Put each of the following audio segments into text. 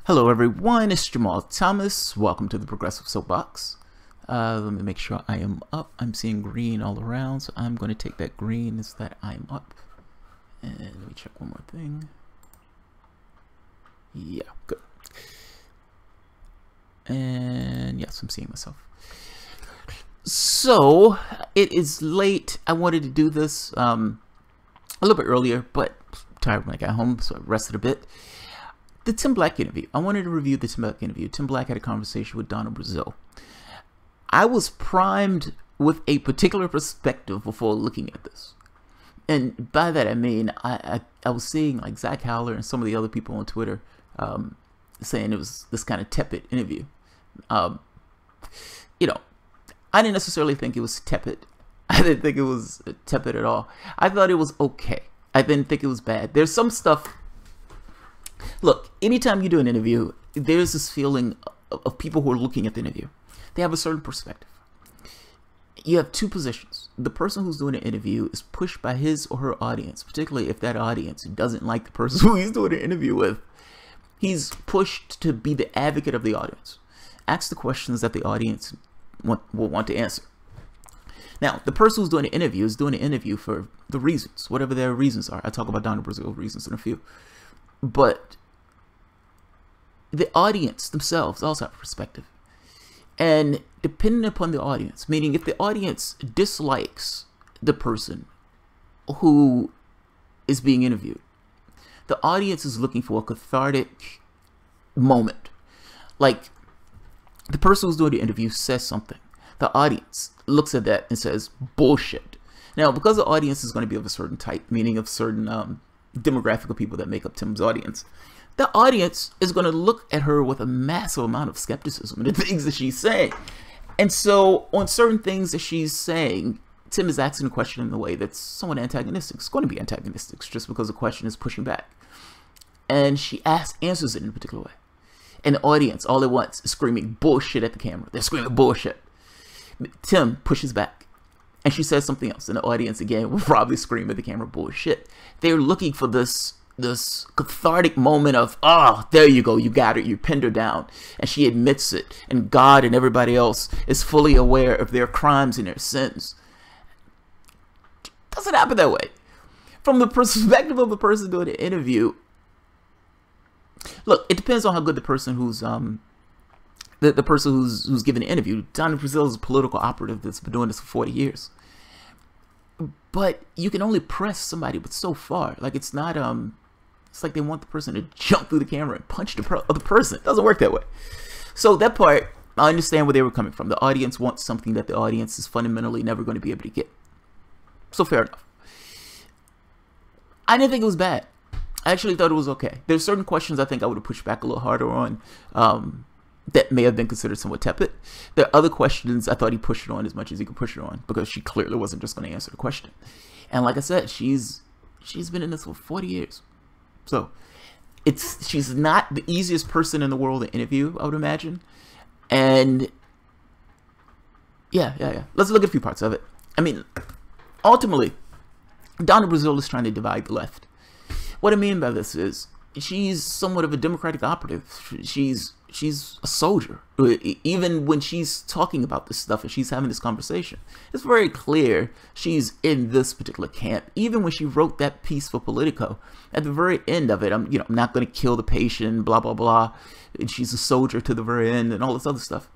Hello everyone, it's Jamal Thomas. Welcome to the Progressive Soapbox. Let me make sure I am up. I'm seeing green all around, so I'm going to take that green as that I'm up. And let me check one more thing. Yeah, good. And yes, I'm seeing myself. So, it is late. I wanted to do this a little bit earlier, but I'm tired when I got home, so I rested a bit. The Tim Black interview. I wanted to review the Tim Black interview. Tim Black had a conversation with Donna Brazile. I was primed with a particular perspective before looking at this. And by that I mean, I was seeing like Zach Howler and some of the other people on Twitter saying it was this kind of tepid interview. You know, I didn't necessarily think it was tepid. I didn't think it was tepid at all. I thought it was okay. I didn't think it was bad. There's some stuff. Look, anytime you do an interview, there's this feeling of people who are looking at the interview. They have a certain perspective. You have two positions. The person who's doing an interview is pushed by his or her audience, particularly if that audience doesn't like the person who he's doing an interview with. He's pushed to be the advocate of the audience. Ask the questions that the audience will want to answer. Now, the person who's doing an interview is doing an interview for the reasons, whatever their reasons are. I talk about Donna Brazile reasons in a few. But the audience themselves also have a perspective. And depending upon the audience, meaning if the audience dislikes the person who is being interviewed, the audience is looking for a cathartic moment. Like, the person who's doing the interview says something. The audience looks at that and says, bullshit. Now, because the audience is going to be of a certain type, meaning of certain demographic of people that make up Tim's audience, the audience is going to look at her with a massive amount of skepticism and the things that she's saying. And so on certain things that she's saying, Tim is asking a question in a way that's somewhat antagonistic. It's going to be antagonistic just because the question is pushing back. And she answers it in a particular way. And the audience, all at once, is screaming bullshit at the camera. They're screaming bullshit. Tim pushes back. And she says something else, and the audience again will probably scream at the camera, bullshit. They're looking for this cathartic moment of, oh, there you go, you got it, you pinned her down. And she admits it, and God and everybody else is fully aware of their crimes and their sins. It doesn't happen that way. From the perspective of the person doing the interview, look, it depends on how good the person who's the person who's giving the interview. Donna Brazile is a political operative that's been doing this for 40 years. But you can only press somebody but so far. Like, it's not it's like they want the person to jump through the camera and punch the other person. It doesn't work that way. So that part, I understand where they were coming from. The audience wants something that the audience is fundamentally never going to be able to get. So fair enough. I didn't think it was bad. I actually thought it was okay. There's certain questions I think I would have pushed back a little harder on that may have been considered somewhat tepid. There are other questions I thought he pushed it on as much as he could push it on, because she clearly wasn't just going to answer the question. And like I said, she's been in this for 40 years. So she's not the easiest person in the world to interview, I would imagine. And yeah. Let's look at a few parts of it. I mean, ultimately, Donna Brazile is trying to divide the left. What I mean by this is she's somewhat of a Democratic operative. She's a soldier. Even when she's talking about this stuff and she's having this conversation, it's very clear she's in this particular camp. Even when she wrote that piece for Politico, at the very end of it, I'm not going to kill the patient, blah blah blah, and she's a soldier to the very end, and all this other stuff.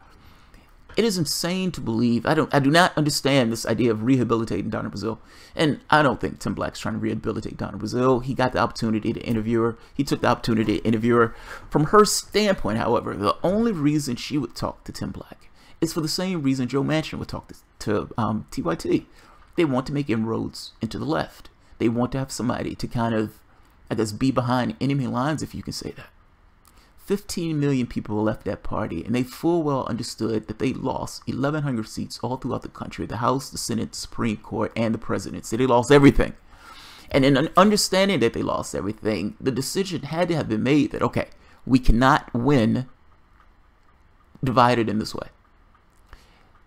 It is insane to believe. I do not understand this idea of rehabilitating Donna Brazile. And I don't think Tim Black's trying to rehabilitate Donna Brazile. He got the opportunity to interview her. He took the opportunity to interview her. From her standpoint, however, the only reason she would talk to Tim Black is for the same reason Joe Manchin would talk to TYT. They want to make inroads into the left. They want to have somebody to kind of, I guess, be behind enemy lines, if you can say that. 15 million people left that party, and they full well understood that they lost 1,100 seats all throughout the country, the House, the Senate, the Supreme Court, and the presidency. They lost everything. And in understanding that they lost everything, the decision had to have been made that, okay, we cannot win divided in this way.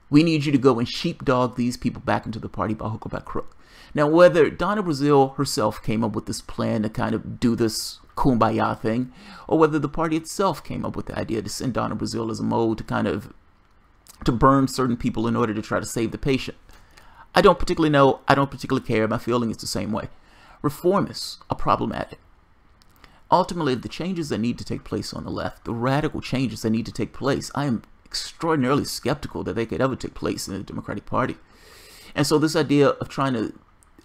We need you to go and sheepdog these people back into the party by hook or by crook. Now, whether Donna Brazile herself came up with this plan to kind of do this kumbaya thing, or whether the party itself came up with the idea to send Donna Brazile as a mole to kind of to burn certain people in order to try to save the patient. I don't particularly know. I don't particularly care. My feeling is the same way. Reformists are problematic. Ultimately, the changes that need to take place on the left, the radical changes that need to take place, I am extraordinarily skeptical that they could ever take place in the Democratic Party. And so this idea of trying to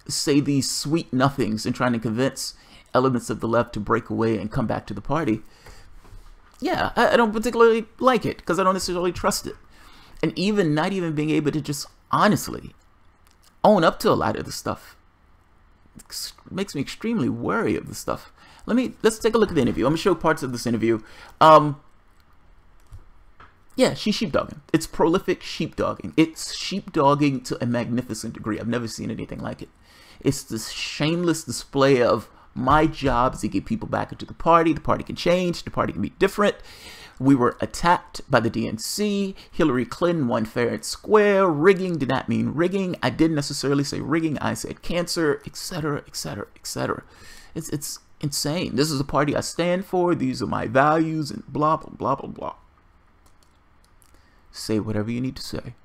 say these sweet nothings and trying to convince elements of the left to break away and come back to the party, yeah, I don't particularly like it because I don't necessarily trust it. And even not even being able to just honestly own up to a lot of this stuff makes me extremely wary of this stuff. Let's take a look at the interview. I'm gonna show parts of this interview. Yeah, she's sheepdogging. It's prolific sheepdogging. It's sheepdogging to a magnificent degree. I've never seen anything like it. It's this shameless display of my job is to get people back into the party. The party can change. The party can be different. We were attacked by the DNC. Hillary Clinton won fair and square. Rigging did not mean rigging. I didn't necessarily say rigging. I said cancer, etc., etc., etc. It's insane. This is a party I stand for. These are my values and blah, blah, blah, blah, blah. Say whatever you need to say.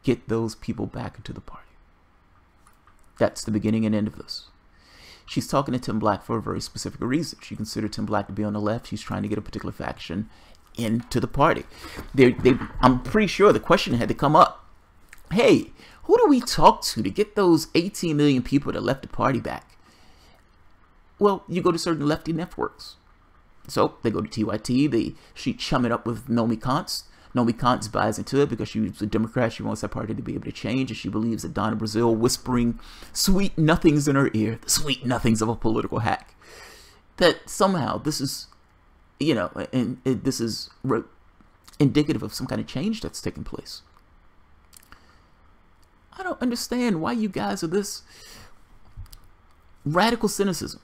Get those people back into the party. That's the beginning and end of this. She's talking to Tim Black for a very specific reason. She considered Tim Black to be on the left. She's trying to get a particular faction into the party. I'm pretty sure the question had to come up. Hey, who do we talk to get those 18 million people that left the party back? Well, you go to certain lefty networks. So they go to TYT. She chum it up with Nomi Kantz. Nomi Kantz buys into it because she's a Democrat. She wants that party to be able to change, and she believes that Donna Brazile whispering sweet nothings in her ear, the sweet nothings of a political hack, that somehow this is, and this is indicative of some kind of change that's taking place. I don't understand why you guys are this radical cynicism.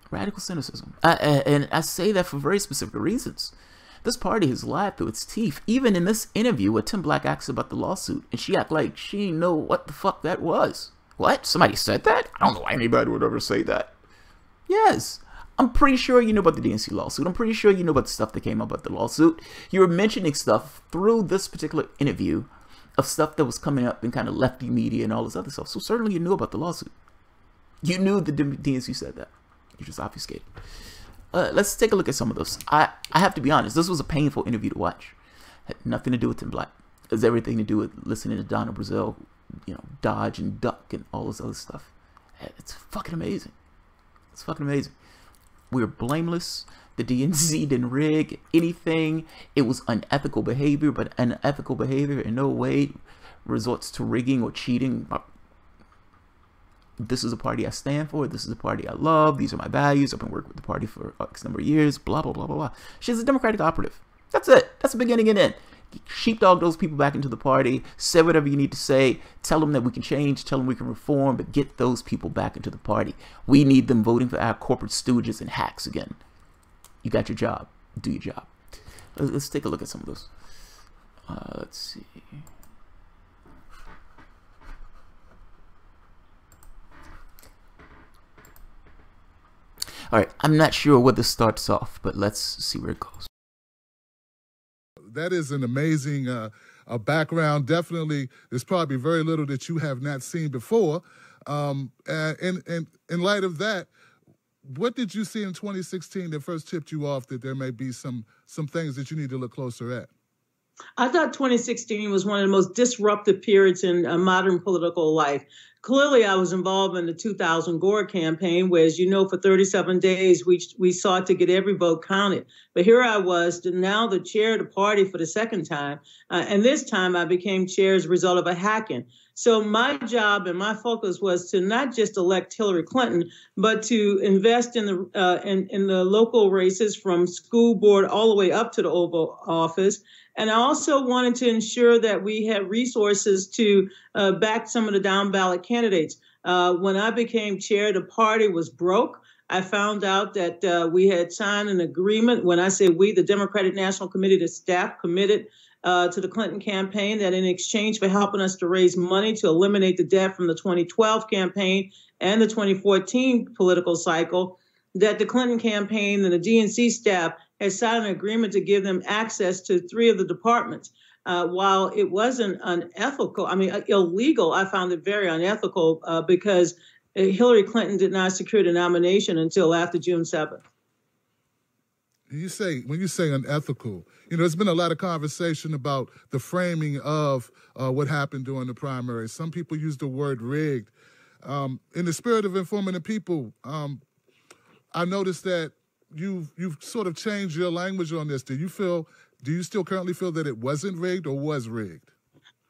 Radical cynicism. And I say that for very specific reasons. This party has lied through its teeth. Even in this interview where Tim Black asks about the lawsuit, and she act like she didn't know what the fuck that was. What? Somebody said that? I don't know why anybody would ever say that. Yes. I'm pretty sure you know about the DNC lawsuit. I'm pretty sure you know about the stuff that came up about the lawsuit. You were mentioning stuff through this particular interview of stuff that was coming up in kind of lefty media and all this other stuff. So certainly you knew about the lawsuit. You knew the DNC said that. You just obfuscated. Let's take a look at some of those. I have to be honest. This was a painful interview to watch. Had nothing to do with Tim Black. It has everything to do with listening to Donna Brazile, dodge and duck and all this other stuff. It's fucking amazing. It's fucking amazing. We're blameless. The DNC didn't rig anything. It was unethical behavior, but unethical behavior in no way resorts to rigging or cheating. This is a party I stand for. This is a party I love. These are my values. I've been working with the party for X number of years. Blah, blah, blah, blah, blah. She's a Democratic operative. That's it. That's the beginning and end. Sheepdog those people back into the party. Say whatever you need to say. Tell them that we can change. Tell them we can reform. But get those people back into the party. We need them voting for our corporate stooges and hacks again. You got your job. Do your job. Let's take a look at some of those. Let's see. All right, I'm not sure where this starts off, but let's see where it goes. That is an amazing background. Definitely, there's probably very little that you have not seen before. And in light of that, what did you see in 2016 that first tipped you off that there may be some things that you need to look closer at? I thought 2016 was one of the most disruptive periods in modern political life. Clearly, I was involved in the 2000 Gore campaign, where, as you know, for 37 days, we sought to get every vote counted. But here I was, now the chair of the party for the second time. And this time I became chair as a result of a hacking. So my job and my focus was to not just elect Hillary Clinton, but to invest in the local races from school board all the way up to the Oval Office. And I also wanted to ensure that we had resources to back some of the down ballot candidates. When I became chair, the party was broke. I found out that we had signed an agreement. When I say we, the Democratic National Committee, the staff committed to the Clinton campaign, that in exchange for helping us to raise money to eliminate the debt from the 2012 campaign and the 2014 political cycle, that the Clinton campaign and the DNC staff had signed an agreement to give them access to 3 of the departments. While it wasn't unethical, I mean, illegal, I found it very unethical because Hillary Clinton did not secure the nomination until after June 7th. When you say unethical, there's been a lot of conversation about the framing of what happened during the primary. Some people use the word rigged. In the spirit of informing the people, I noticed that you've sort of changed your language on this. Do you still currently feel that it wasn't rigged or was rigged?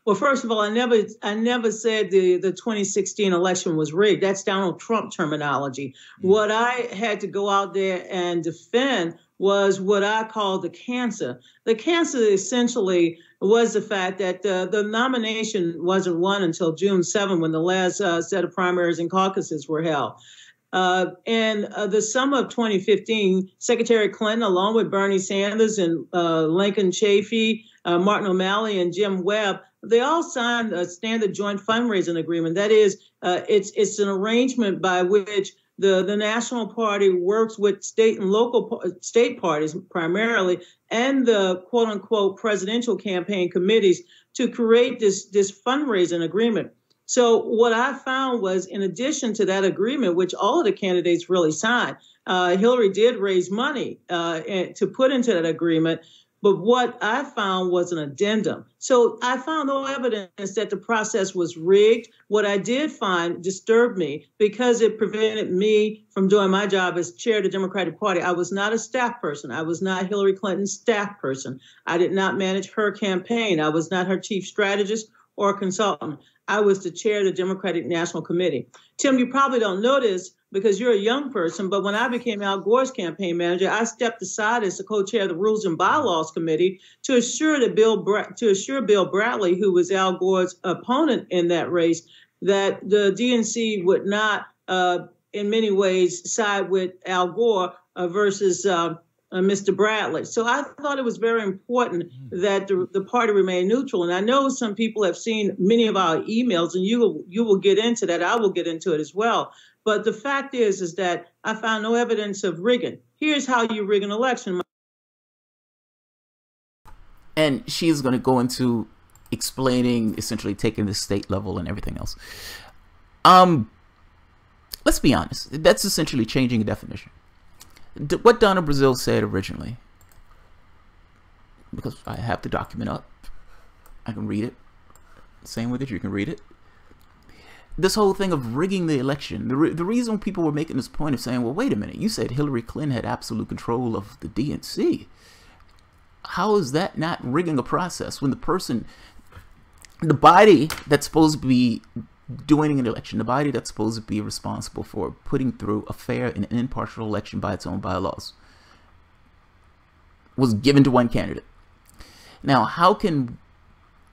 Well, first of all, I never said the 2016 election was rigged. That's Donald Trump terminology. What I had to go out there and defend was what I call the cancer. The cancer essentially was the fact that the nomination wasn't won until June 7, when the last set of primaries and caucuses were held. In the summer of 2015, Secretary Clinton, along with Bernie Sanders and Lincoln Chafee, Martin O'Malley, and Jim Webb, they all signed a standard joint fundraising agreement. That is, it's an arrangement by which the National Party works with state and local state parties primarily, and the quote unquote presidential campaign committees to create this fundraising agreement. So what I found was, in addition to that agreement, which all of the candidates really signed, Hillary did raise money to put into that agreement. But what I found was an addendum. So I found no evidence that the process was rigged. What I did find disturbed me because it prevented me from doing my job as chair of the Democratic Party. I was not a staff person. I was not Hillary Clinton's staff person. I did not manage her campaign. I was not her chief strategist or consultant. I was the chair of the Democratic National Committee. Tim, you probably don't know this because you're a young person, but when I became Al Gore's campaign manager, I stepped aside as the co-chair of the Rules and Bylaws Committee to assure Bill Bradley, who was Al Gore's opponent in that race, that the DNC would not, in many ways, side with Al Gore versus Mr. Bradley. So I thought it was very important that the party remain neutral. And I know some people have seen many of our emails, and you will get into that. I will get into it as well. But the fact is that I found no evidence of rigging. Here's how you rig an election. And she's going to go into explaining, essentially taking the state level and everything else. Let's be honest. That's essentially changing a definition. What Donna Brazile said originally, because I have the document up, I can read it. Same with it, you can read it. This whole thing of rigging the election, the reason people were making this point of saying, well, wait a minute, you said Hillary Clinton had absolute control of the DNC. How is that not rigging a process when the body that's supposed to be doing an election, the body that's supposed to be responsible for putting through a fair and impartial election by its own bylaws, was given to one candidate? Now, how can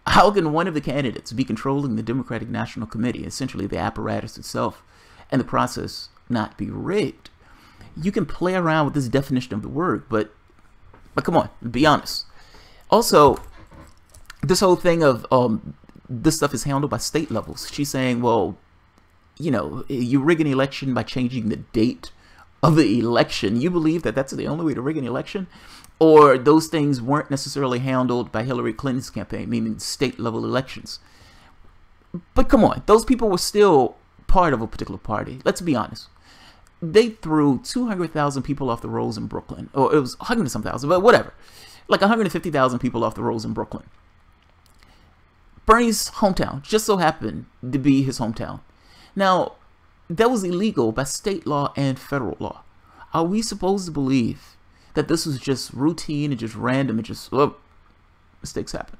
one of the candidates be controlling the Democratic National Committee, essentially the apparatus itself, and the process not be rigged? You can play around with this definition of the word, but come on, be honest. Also, this whole thing of this stuff is handled by state levels. She's saying, well, you rig an election by changing the date of the election. You believe that that's the only way to rig an election? Or those things weren't necessarily handled by Hillary Clinton's campaign, meaning state level elections. But come on, those people were still part of a particular party. Let's be honest. They threw 200,000 people off the rolls in Brooklyn. Or it was 100-some thousand, but whatever. Like 150,000 people off the rolls in Brooklyn. Bernie's hometown just so happened to be his hometown. Now, that was illegal by state law and federal law. Are we supposed to believe that this was just routine and just random and just, mistakes happen?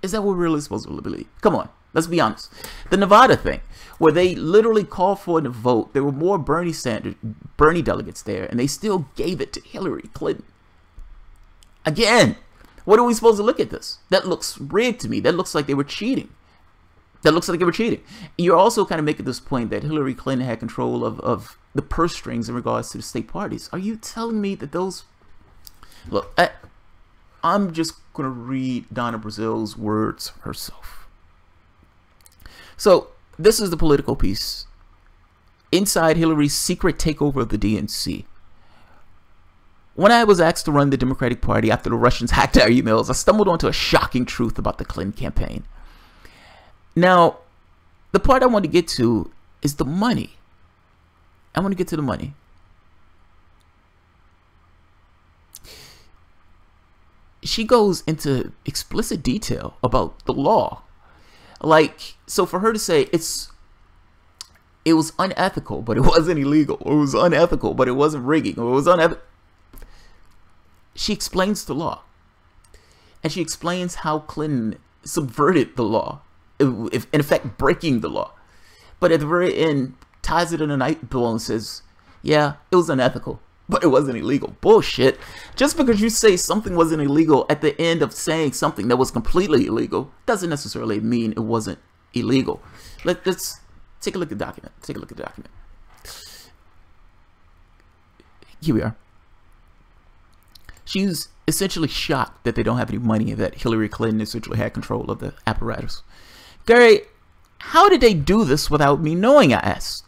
Is that what we're really supposed to believe? Come on, let's be honest. The Nevada thing, where they literally called for a vote, there were more Bernie delegates there, and they still gave it to Hillary Clinton. Again, what are we supposed to look at this? That looks rigged to me. That looks like they were cheating. You're also kind of making this point that Hillary Clinton had control of the purse strings in regards to the state parties. Are you telling me that those... Look, I'm just going to read Donna Brazile's words herself. So, this is the political piece. inside Hillary's secret takeover of the DNC. When I was asked to run the Democratic Party after the Russians hacked our emails, I stumbled onto a shocking truth about the Clinton campaign. Now, the part I want to get to is the money. I want to get to the money. She goes into explicit detail about the law. Like, so for her to say it was unethical, but it wasn't illegal, or it was unethical, but it wasn't rigging, or it was unethical. She explains the law. And she explains how Clinton subverted the law, if in effect breaking the law. But at the very end, ties it in a night blow and says, yeah, it was unethical, but it wasn't illegal. Bullshit. Just because you say something wasn't illegal at the end of saying something that was completely illegal doesn't necessarily mean it wasn't illegal. Let's take a look at the document. Take a look at the document. Here we are. She's essentially shocked that they don't have any money and that Hillary Clinton essentially had control of the apparatus. Gary, how did they do this without me knowing, I asked.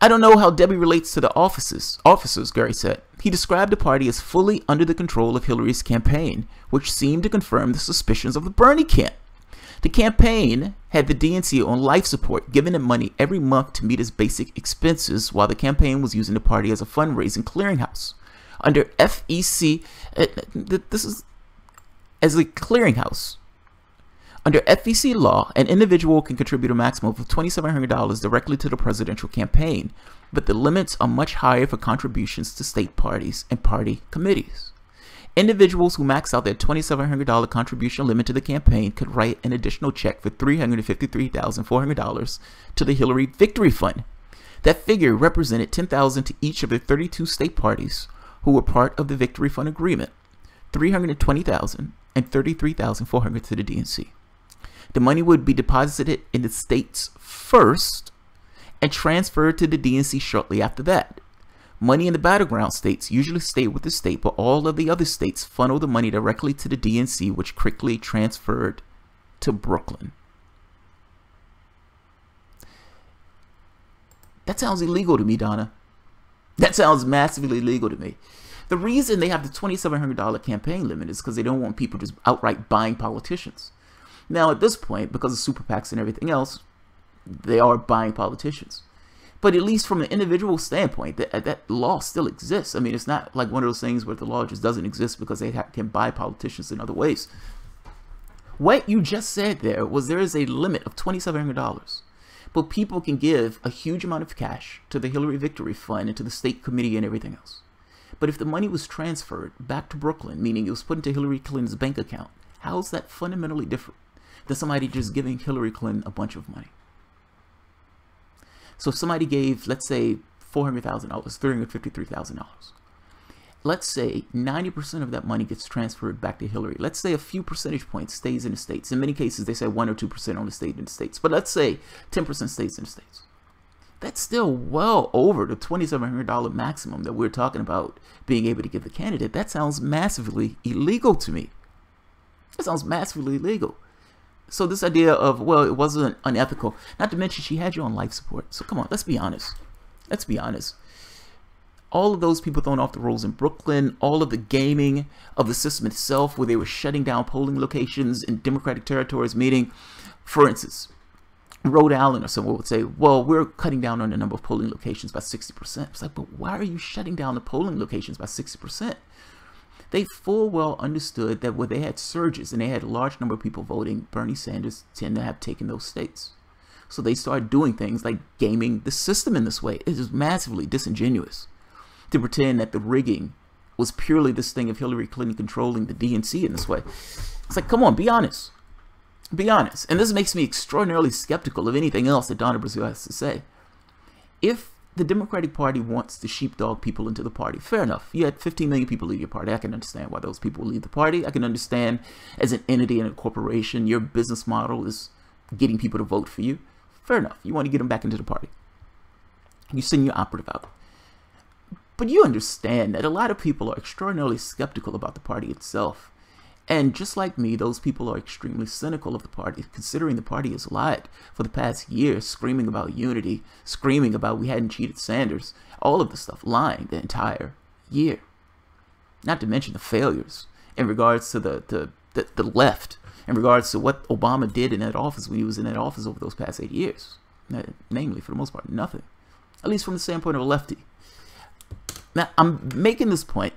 I don't know how Debbie relates to the officers, Gary said. He described the party as fully under the control of Hillary's campaign, which seemed to confirm the suspicions of the Bernie camp. The campaign had the DNC on life support, giving him money every month to meet his basic expenses, while the campaign was using the party as a fundraising clearinghouse. Under FEC, this is as a clearinghouse. Under FEC law, an individual can contribute a maximum of $2,700 directly to the presidential campaign, but the limits are much higher for contributions to state parties and party committees. Individuals who max out their $2,700 contribution limit to the campaign could write an additional check for $353,400 to the Hillary Victory Fund. That figure represented $10,000 to each of the 32 state parties who were part of the Victory Fund agreement, $320,000 and $33,400 to the DNC. The money would be deposited in the states first and transferred to the DNC shortly after that. Money in the battleground states usually stay with the state, but all of the other states funnel the money directly to the DNC, which quickly transferred to Brooklyn. That sounds illegal to me, Donna. That sounds massively illegal to me. The reason they have the $2,700 campaign limit is because they don't want people just outright buying politicians. Now, at this point, because of super PACs and everything else, they are buying politicians. But at least from an individual standpoint, that law still exists. I mean, it's not like one of those things where the law just doesn't exist because they can buy politicians in other ways. What you just said there was there is a limit of $2,700. But people can give a huge amount of cash to the Hillary Victory Fund and to the state committee and everything else. But if the money was transferred back to Brooklyn, meaning it was put into Hillary Clinton's bank account, how is that fundamentally different than somebody just giving Hillary Clinton a bunch of money? So if somebody gave, let's say, $400,000, $353,000. Let's say 90% of that money gets transferred back to Hillary. Let's say a few percentage points stays in the states. In many cases, they say 1 or 2% only stayed in the states. But let's say 10% stays in the states. That's still well over the $2,700 maximum that we're talking about being able to give the candidate. That sounds massively illegal to me. That sounds massively illegal. So this idea of, well, it wasn't unethical. Not to mention she had you on life support. So come on, let's be honest. Let's be honest. All of those people thrown off the rolls in Brooklyn, all of the gaming of the system itself, where they were shutting down polling locations in Democratic territories, meaning, for instance, Rhode Island or someone would say, well, we're cutting down on the number of polling locations by 60%. It's like, but why are you shutting down the polling locations by 60%? They full well understood that when they had surges and they had a large number of people voting, Bernie Sanders tend to have taken those states. So they started doing things like gaming the system in this way. It is massively disingenuous to pretend that the rigging was purely this thing of Hillary Clinton controlling the DNC in this way. It's like, come on, be honest. Be honest. And this makes me extraordinarily skeptical of anything else that Donna Brazile has to say. If the Democratic Party wants to sheepdog people into the party, fair enough. You had 15 million people leave your party. I can understand why those people leave the party. I can understand as an entity and a corporation, your business model is getting people to vote for you. Fair enough. You want to get them back into the party. You send your operative out. But you understand that a lot of people are extraordinarily skeptical about the party itself. And just like me, those people are extremely cynical of the party, considering the party has lied for the past year, screaming about unity, screaming about we hadn't cheated Sanders, all of the stuff, lying the entire year. Not to mention the failures in regards to the left, in regards to what Obama did in that office when he was in that office over those past 8 years. Namely, for the most part, nothing. At least from the standpoint of a lefty. Now, I'm making this point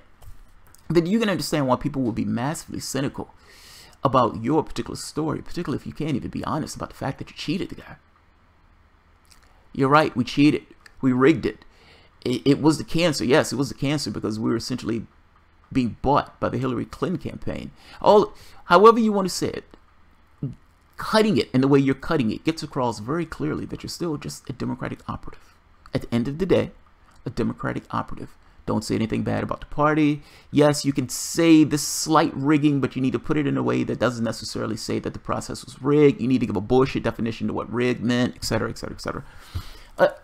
that you can understand why people will be massively cynical about your particular story, particularly if you can't even be honest about the fact that you cheated the guy. You're right, we cheated. We rigged it. It was the cancer. Yes, it was the cancer because we were essentially being bought by the Hillary Clinton campaign. However you want to say it, cutting it in the way you're cutting it gets across very clearly that you're still just a Democratic operative. At the end of the day, a Democratic operative. Don't say anything bad about the party. Yes, you can say this slight rigging, but you need to put it in a way that doesn't necessarily say that the process was rigged. You need to give a bullshit definition to what rigged meant, etc., etc., etc.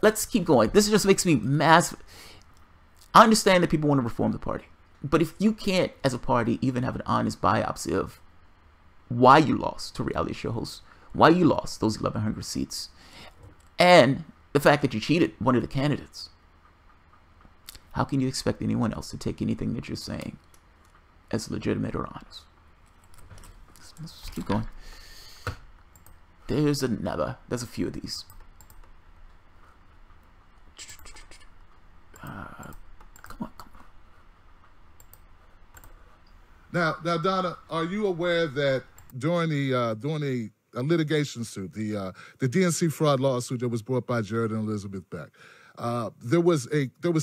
Let's keep going. This just makes me massive. I understand that people want to reform the party. But if you can't, as a party, even have an honest biopsy of why you lost to reality show hosts, why you lost those 1,100 seats, and the fact that you cheated one of the candidates, how can you expect anyone else to take anything that you're saying as legitimate or honest? Let's just keep going. There's a few of these. Come on. Now, Donna, are you aware that during the litigation suit, the DNC fraud lawsuit that was brought by Jared and Elizabeth Beck, there was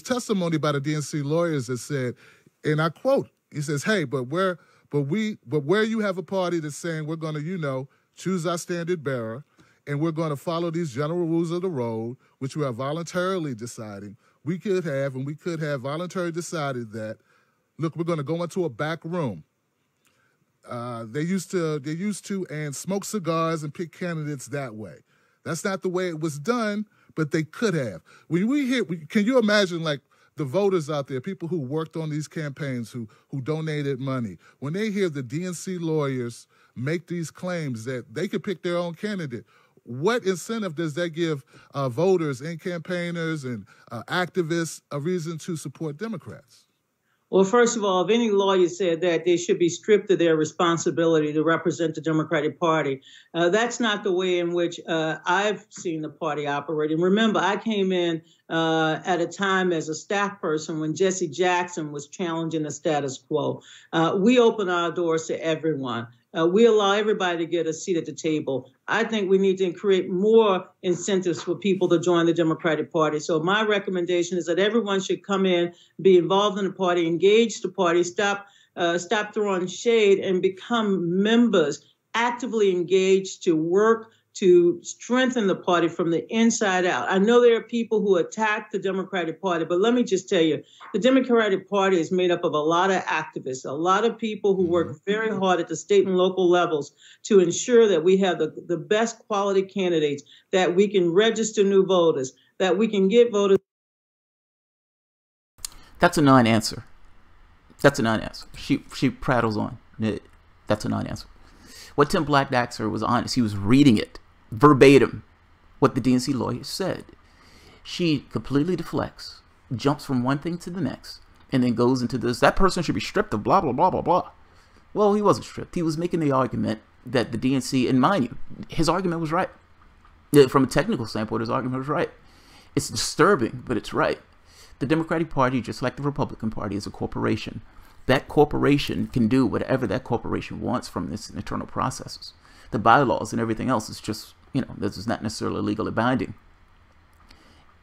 testimony by the DNC lawyers that said, and I quote, he says, "Hey, but where you have a party that's saying we're going to, choose our standard bearer, and we're going to follow these general rules of the road, which we are voluntarily deciding, we could have voluntarily decided that, look, we're going to go into a back room. They used to and smoke cigars and pick candidates that way. That's not the way it was done, but they could have." When we hear, can you imagine, like, the voters out there, people who worked on these campaigns, who donated money, when they hear the DNC lawyers make these claims that they could pick their own candidate, what incentive does that give voters and campaigners and activists a reason to support Democrats? Well, first of all, if any lawyer said that, they should be stripped of their responsibility to represent the Democratic Party. That's not the way in which I've seen the party operate. And remember, I came in at a time as a staff person when Jesse Jackson was challenging the status quo. We open our doors to everyone. We allow everybody to get a seat at the table. I think we need to create more incentives for people to join the Democratic Party. So my recommendation is that everyone should come in, be involved in the party, engage the party, stop throwing shade, and become members, actively engaged to work to strengthen the party from the inside out. I know there are people who attack the Democratic Party, but let me just tell you, the Democratic Party is made up of a lot of activists, a lot of people who work very hard at the state and local levels to ensure that we have the best quality candidates, that we can register new voters, that we can get voters. That's a non-answer. That's a non-answer. She prattles on. That's a non-answer. What Tim Black asked her was honest. He was reading it verbatim, what the DNC lawyer said. She completely deflects, jumps from one thing to the next, and then goes into this, that person should be stripped of blah, blah, blah, blah, blah. Well, he wasn't stripped. He was making the argument that the DNC, and mind you, his argument was right. From a technical standpoint, his argument was right. It's disturbing, but it's right. The Democratic Party, just like the Republican Party, is a corporation. That corporation can do whatever that corporation wants from its internal processes. The bylaws and everything else is just, this is not necessarily legally binding.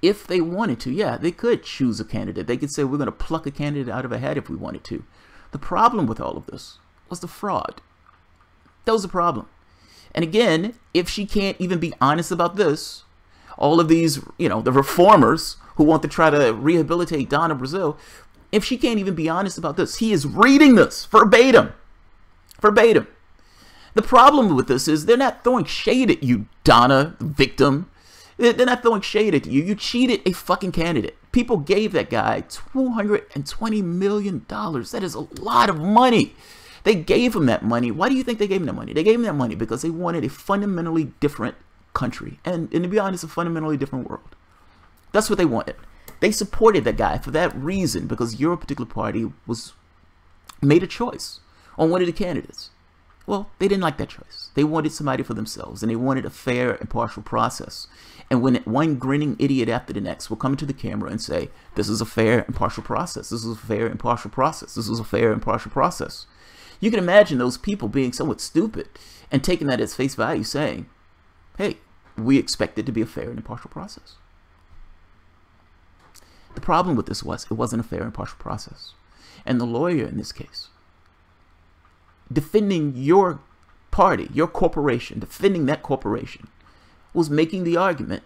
If they wanted to, yeah, they could choose a candidate. They could say, we're going to pluck a candidate out of a hat if we wanted to. The problem with all of this was the fraud. That was the problem. And again, if she can't even be honest about this, all of these, the reformers who want to try to rehabilitate Donna Brazile, if she can't even be honest about this, he is reading this verbatim. Verbatim. The problem with this is they're not throwing shade at you, Donna, the victim. They're not throwing shade at you. You cheated a fucking candidate. People gave that guy $220 million. That is a lot of money They gave him that money. Why do you think they gave him that money? They gave him that money because they wanted a fundamentally different country. And to be honest, a fundamentally different world. That's what they wanted. They supported that guy for that reason, because your particular party made a choice on one of the candidates. Well, they didn't like that choice. They wanted somebody for themselves, and they wanted a fair, impartial process. And when one grinning idiot after the next will come to the camera and say, this is a fair, impartial process, this is a fair, impartial process, this is a fair, impartial process, you can imagine those people being somewhat stupid and taking that as face value, saying, hey, we expect it to be a fair and impartial process. The problem with this was it wasn't a fair and impartial process. And the lawyer in this case, defending your party, your corporation, defending that corporation, was making the argument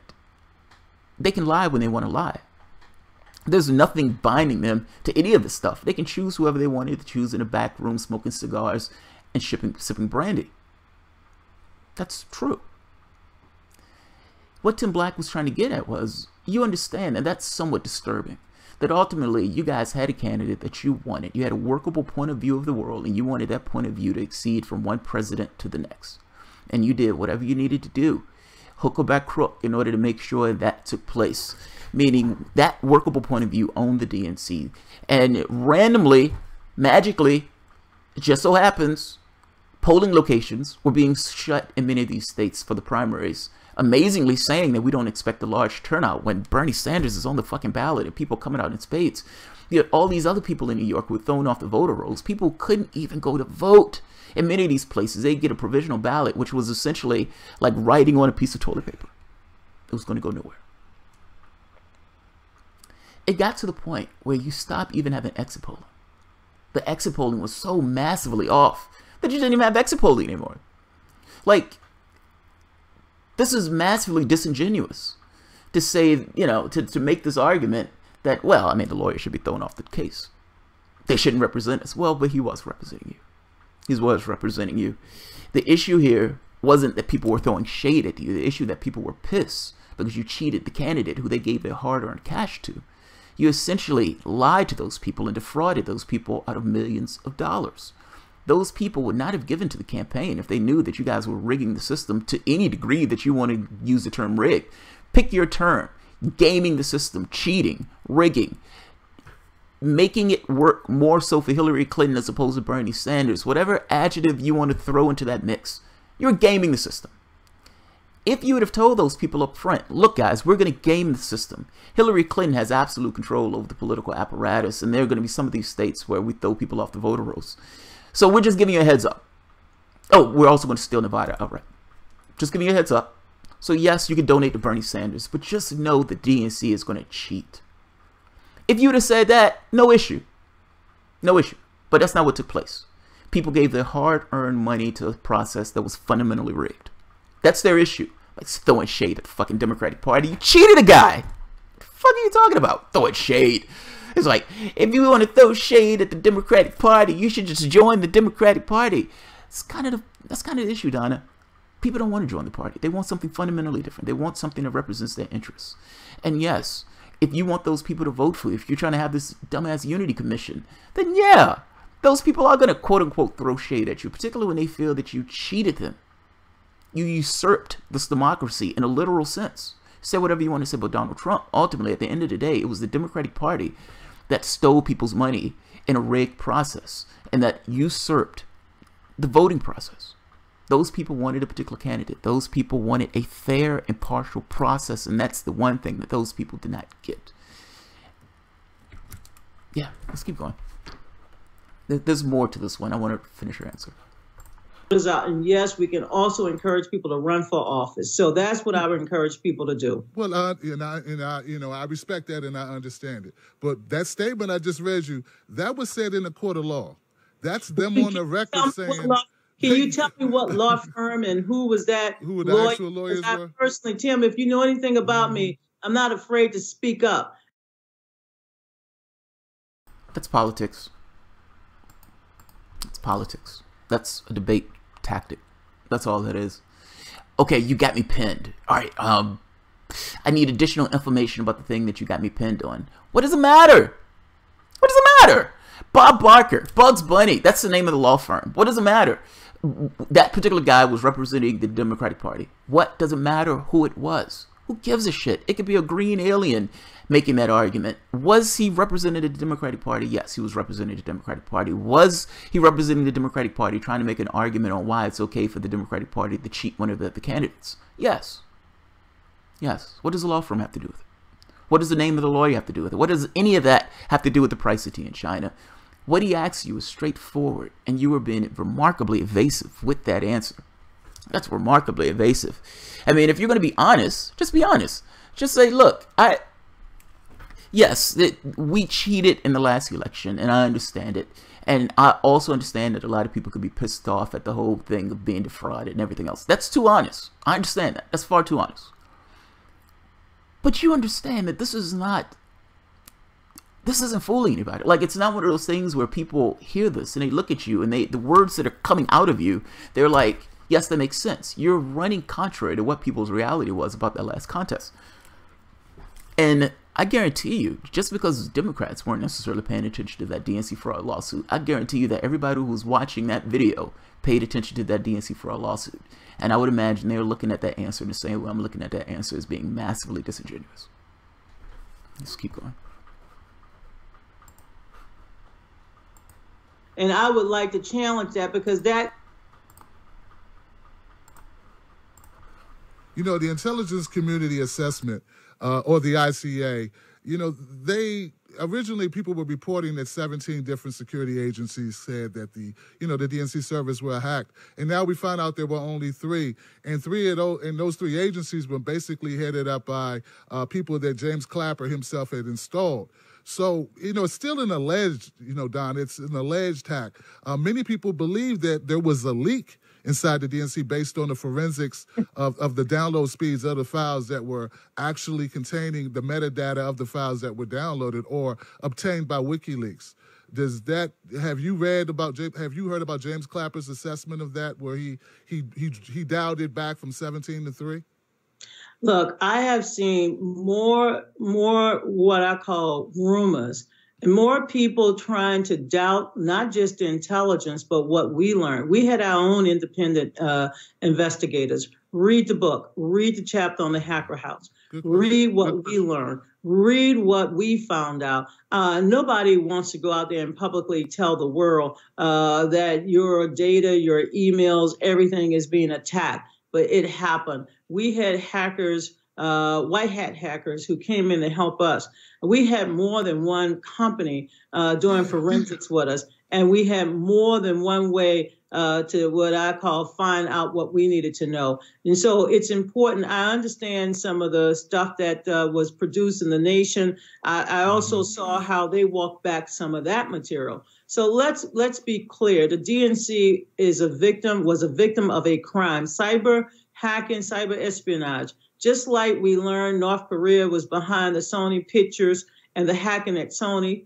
they can lie when they want to lie. There's nothing binding them to any of this stuff. They can choose whoever they wanted to choose in a back room, smoking cigars and sipping brandy. That's true. What Tim Black was trying to get at was, you understand, and that's somewhat disturbing, that ultimately you guys had a candidate that you wanted. You had a workable point of view of the world, and you wanted that point of view to exceed from one president to the next. And you did whatever you needed to do, hook or by crook, in order to make sure that took place. Meaning that workable point of view owned the DNC. And randomly, magically, it just so happens, polling locations were being shut in many of these states for the primaries. Amazingly saying that we don't expect a large turnout when Bernie Sanders is on the fucking ballot and people coming out in spades. Yet all these other people in New York were thrown off the voter rolls. People couldn't even go to vote. In many of these places, they get a provisional ballot, which was essentially like writing on a piece of toilet paper. It was going to go nowhere. It got to the point where you stopped even having exit polling. The exit polling was so massively off that you didn't even have exit polling anymore. Like, this is massively disingenuous to say, you know, to make this argument that, well, I mean, the lawyer should be thrown off the case. They shouldn't represent us. Well, but he was representing you. He was representing you. The issue here wasn't that people were throwing shade at you. The issue that people were pissed because you cheated the candidate who they gave their hard-earned cash to. You essentially lied to those people and defrauded those people out of millions of dollars. Those people would not have given to the campaign if they knew that you guys were rigging the system to any degree that you want to use the term rig. Pick your term. Gaming the system, cheating, rigging, making it work more so for Hillary Clinton as opposed to Bernie Sanders. Whatever adjective you want to throw into that mix, you're gaming the system. If you would have told those people up front, look guys, we're going to game the system. Hillary Clinton has absolute control over the political apparatus, and there are going to be some of these states where we throw people off the voter rolls. So we're just giving you a heads up. Oh, we're also going to steal Nevada outright. Just giving you a heads up. So yes, you can donate to Bernie Sanders, but just know the DNC is going to cheat. If you would have said that, no issue. No issue. But that's not what took place. People gave their hard-earned money to a process that was fundamentally rigged. That's their issue. Like throwing shade at the fucking Democratic Party. You cheated a guy. What the fuck are you talking about? Throwing shade. It's like, if you want to throw shade at the Democratic Party, you should just join the Democratic Party. That's kind of the issue, Donna. People don't want to join the party. They want something fundamentally different. They want something that represents their interests. And yes, if you want those people to vote for you, if you're trying to have this dumbass unity commission, then yeah, those people are going to quote-unquote throw shade at you, particularly when they feel that you cheated them. You usurped this democracy in a literal sense. Say whatever you want to say about Donald Trump. Ultimately, at the end of the day, it was the Democratic Party that stole people's money in a rigged process and that usurped the voting process. Those people wanted a particular candidate. Those people wanted a fair, impartial process, and that's the one thing that those people did not get. Yeah, let's keep going. There's more to this one. I want to finish your answer. And yes, we can also encourage people to run for office. So that's what I would encourage people to do. Well, I respect that and I understand it. But that statement I just read you, that was said in a court of law. That's them on the record saying. Can you tell me what law firm and who was that? Who the actual lawyers were? Personally, Tim, if you know anything about me, I'm not afraid to speak up. That's politics. It's politics. That's a debate tactic. That's all that is. Okay, you got me pinned. All right, I need additional information about the thing that you got me pinned on. What does it matter? What does it matter? Bob Barker, Bugs Bunny, that's the name of the law firm. What does it matter? That particular guy was representing the Democratic Party. What does it matter who it was? Who gives a shit? It could be a green alien making that argument. Was he representing the Democratic Party? Yes, he was representing the Democratic Party. Was he representing the Democratic Party trying to make an argument on why it's okay for the Democratic Party to cheat one of the candidates? Yes. Yes. What does the law firm have to do with it? What does the name of the lawyer have to do with it? What does any of that have to do with the price of tea in China? What he asks you is straightforward, and you are being remarkably evasive with that answer. That's remarkably evasive. I mean, if you're going to be honest, just be honest. Just say, look, yes, we cheated in the last election, and I understand it. And I also understand that a lot of people could be pissed off at the whole thing of being defrauded and everything else. That's too honest. I understand that. That's far too honest. But you understand that this isn't fooling anybody. Like, it's not one of those things where people hear this and they look at you and the words that are coming out of you, they're like, yes, that makes sense. You're running contrary to what people's reality was about that last contest. And I guarantee you, just because Democrats weren't necessarily paying attention to that DNC fraud lawsuit, I guarantee you that everybody who was watching that video paid attention to that DNC fraud lawsuit. And I would imagine they're looking at that answer in the same way I'm looking at that answer as being massively disingenuous. Let's keep going. And I would like to challenge that, because that... You know, the Intelligence Community Assessment, or the ICA, you know, originally people were reporting that 17 different security agencies said that the DNC servers were hacked. And now we find out there were only 3. And those 3 agencies were basically headed up by people that James Clapper himself had installed. So, you know, it's still an alleged, Don, it's an alleged hack. Many people believe that there was a leak inside the DNC based on the forensics of the download speeds of the files that were actually containing the metadata of the files that were downloaded or obtained by WikiLeaks. Have you heard about James Clapper's assessment of that, where he dialed it back from 17 to 3? Look, I have seen more what I call rumors, and more people trying to doubt not just the intelligence, but what we learned. We had our own independent investigators. Read the book. Read the chapter on the Hacker House. Read what we learned. Read what we found out. Nobody wants to go out there and publicly tell the world that your data, your emails, everything is being attacked. But it happened. We had hackers, white hat hackers, who came in to help us. We had more than one company doing forensics with us, and we had more than one way to what I call find out what we needed to know. And so it's important. I understand some of the stuff that was produced in the nation. I also saw how they walked back some of that material. So let's be clear. The DNC was a victim of a crime, cyber hacking, cyber espionage. Just like we learned North Korea was behind the Sony pictures and the hacking at Sony.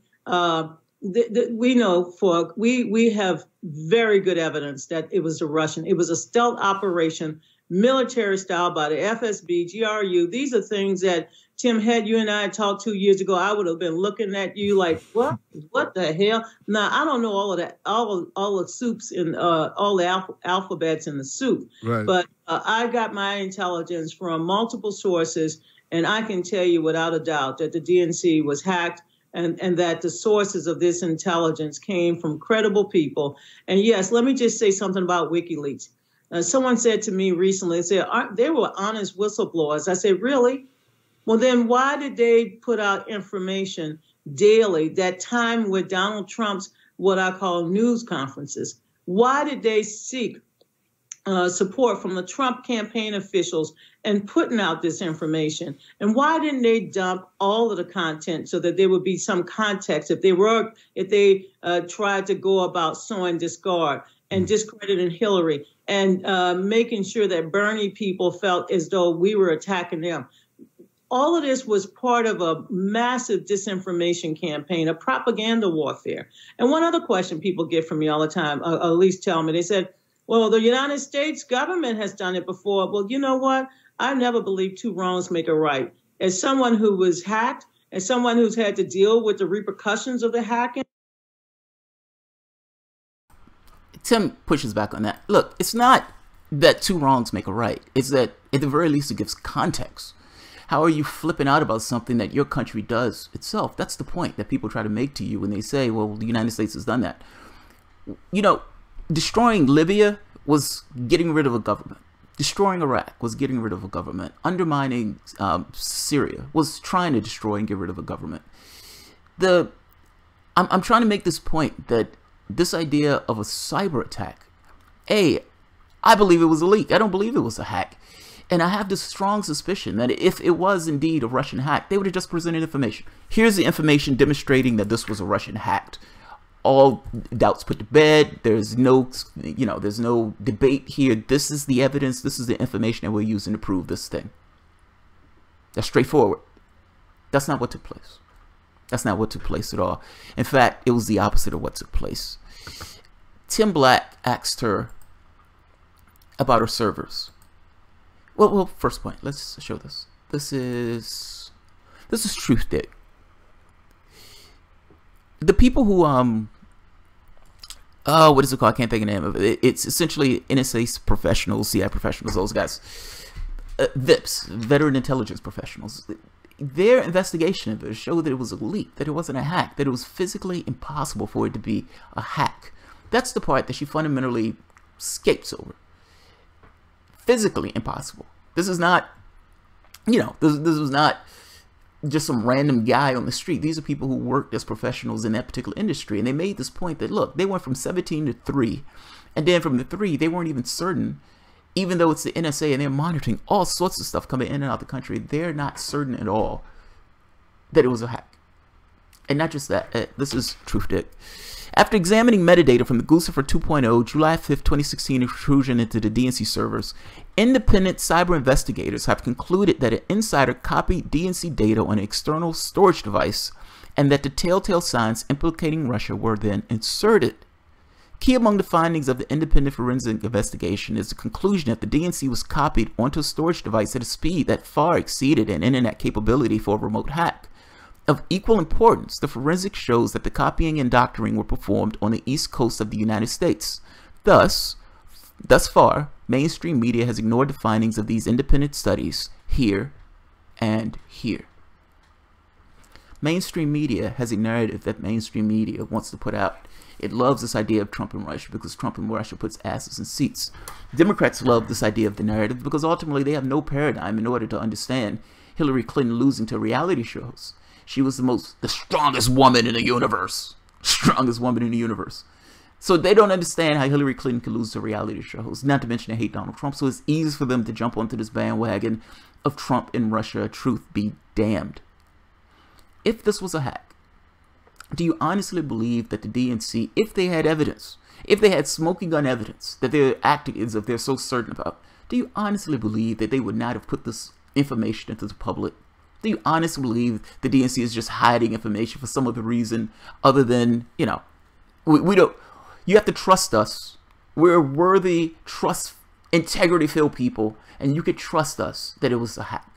We know we have very good evidence that it was a Russian. It was a stealth operation, military style, by the FSB, GRU. These are things that, Tim, had you and I talked 2 years ago, I would have been looking at you like, what the hell? Now, I don't know all of that, all the soups and all the alphabets in the soup. Right. But I got my intelligence from multiple sources, and I can tell you without a doubt that the DNC was hacked, and that the sources of this intelligence came from credible people. And yes, let me just say something about WikiLeaks. Someone said to me recently, they were honest whistleblowers. I said, really? Well, then why did they put out information daily, that time with Donald Trump's what I call news conferences? Why did they seek support from the Trump campaign officials and putting out this information? And why didn't they dump all of the content so that there would be some context if they tried to go about sowing discard and discrediting Hillary and making sure that Bernie people felt as though we were attacking them? All of this was part of a massive disinformation campaign, a propaganda warfare. And one other question people get from me all the time, or at least tell me, they said, well, the United States government has done it before. Well, you know what? I never believed 2 wrongs make a right. As someone who was hacked, as someone who's had to deal with the repercussions of the hacking, Tim pushes back on that. Look, it's not that two wrongs make a right. It's that at the very least it gives context. How are you flipping out about something that your country does itself? That's the point that people try to make to you when they say, well, the United States has done that. You know, destroying Libya was getting rid of a government. Destroying Iraq was getting rid of a government. Undermining Syria was trying to destroy and get rid of a government. I'm trying to make this point that this idea of a cyber attack, I believe it was a leak. I don't believe it was a hack. And I have this strong suspicion that if it was indeed a Russian hack, they would have just presented information. Here's the information demonstrating that this was a Russian hack. All doubts put to bed. There's no, there's no debate here. This is the evidence. This is the information that we're using to prove this thing. That's straightforward. That's not what took place. That's not what took place at all. In fact, it was the opposite of what took place. Tim Black asked her about her servers. Well, first point. Let's show this. This is Truth Dick. The people who what is it called? I can't think of the name of it. It's essentially NSA professionals, CIA professionals, those guys. VIPs, veteran intelligence professionals. Their investigation of it showed that it was a leak, that it wasn't a hack, that it was physically impossible for it to be a hack. That's the part that she fundamentally escapes over. Physically impossible. This is not, this was not just some random guy on the street. These are people who worked as professionals in that particular industry. And they made this point that, look, they went from 17 to 3. And then from the 3, they weren't even certain, even though it's the NSA and they're monitoring all sorts of stuff coming in and out of the country, they're not certain at all that it was a hack. And not just that, this is Truth Dick. After examining metadata from the Lucifer 2.0 July 5th, 2016 intrusion into the DNC servers, independent cyber investigators have concluded that an insider copied DNC data on an external storage device and that the telltale signs implicating Russia were then inserted. Key among the findings of the independent forensic investigation is the conclusion that the DNC was copied onto a storage device at a speed that far exceeded an internet capability for a remote hack. Of equal importance, the forensics shows that the copying and doctoring were performed on the east coast of the United States. Thus far, mainstream media has ignored the findings of these independent studies here and here. Mainstream media has a narrative that mainstream media wants to put out. It loves this idea of Trump and Russia because Trump and Russia puts asses in seats. Democrats love this idea of the narrative because ultimately they have no paradigm in order to understand Hillary Clinton losing to reality shows. She was the strongest woman in the universe. Strongest woman in the universe. So they don't understand how Hillary Clinton could lose to reality shows, not to mention they hate Donald Trump. So it's easy for them to jump onto this bandwagon of Trump and Russia. Truth be damned. If this was a hack, do you honestly believe that the DNC, if they had evidence, if they had smoking gun evidence that they're acting as if they're so certain about, do you honestly believe that they would not have put this information into the public? Do you honestly believe the DNC is just hiding information for some other reason other than, we don't, you have to trust us. We're worthy, integrity-filled people, and you could trust us that it was a hack.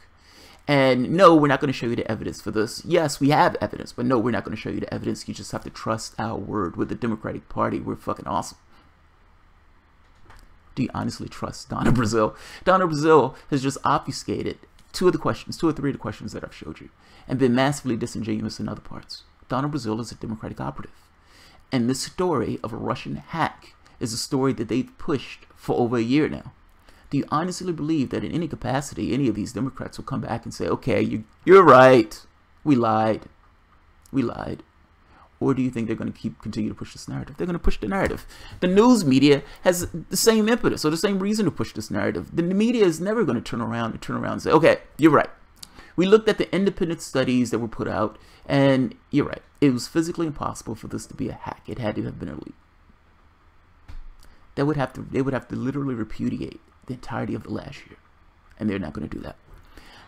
And no, we're not going to show you the evidence for this. Yes, we have evidence, but no, we're not going to show you the evidence. You just have to trust our word. We're the Democratic Party. We're fucking awesome. Do you honestly trust Donna Brazile? Donna Brazile has just obfuscated two or three of the questions that I've showed you, and been massively disingenuous in other parts. Donna Brazile is a Democratic operative. And this story of a Russian hack is a story that they've pushed for over a year now. Do you honestly believe that in any capacity, any of these Democrats will come back and say, okay, you're right, we lied. Or do you think they're going to continue to push this narrative? They're going to push the narrative. The news media has the same impetus or the same reason to push this narrative. The media is never going to turn around and say, okay, you're right. We looked at the independent studies that were put out, and you're right. It was physically impossible for this to be a hack. It had to have been a leak. They would have to literally repudiate the entirety of the last year, and they're not going to do that.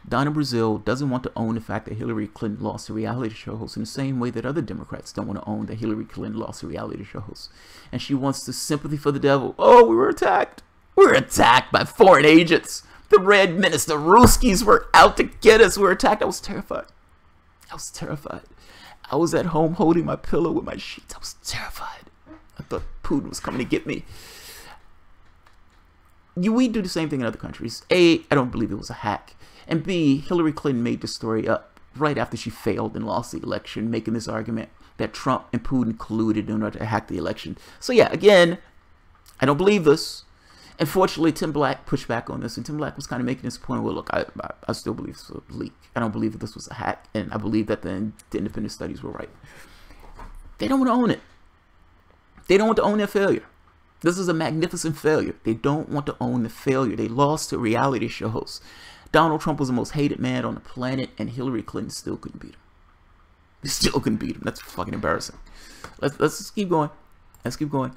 Donna Brazile doesn't want to own the fact that Hillary Clinton lost to reality show hosts in the same way that other Democrats don't want to own that Hillary Clinton lost to reality show hosts. And she wants the sympathy for the devil. Oh, we were attacked. We were attacked by foreign agents. The Red Menace, the Ruskies were out to get us. We were attacked. I was terrified. I was at home holding my pillow with my sheets. I was terrified. I thought Putin was coming to get me. We do the same thing in other countries. A, I don't believe it was a hack. And B, Hillary Clinton made the story up right after she failed and lost the election, making this argument that Trump and Putin colluded in order to hack the election. So yeah, again, I don't believe this. Unfortunately, Tim Black pushed back on this, and Tim Black was kind of making this point, well, look, I still believe this was a leak. I don't believe that this was a hack, and I believe that the independent studies were right. They don't want to own it. They don't want to own their failure. This is a magnificent failure. They don't want to own the failure. They lost to reality shows. Donald Trump was the most hated man on the planet, and Hillary Clinton still couldn't beat him. They still couldn't beat him. That's fucking embarrassing. Let's just keep going. Let's keep going.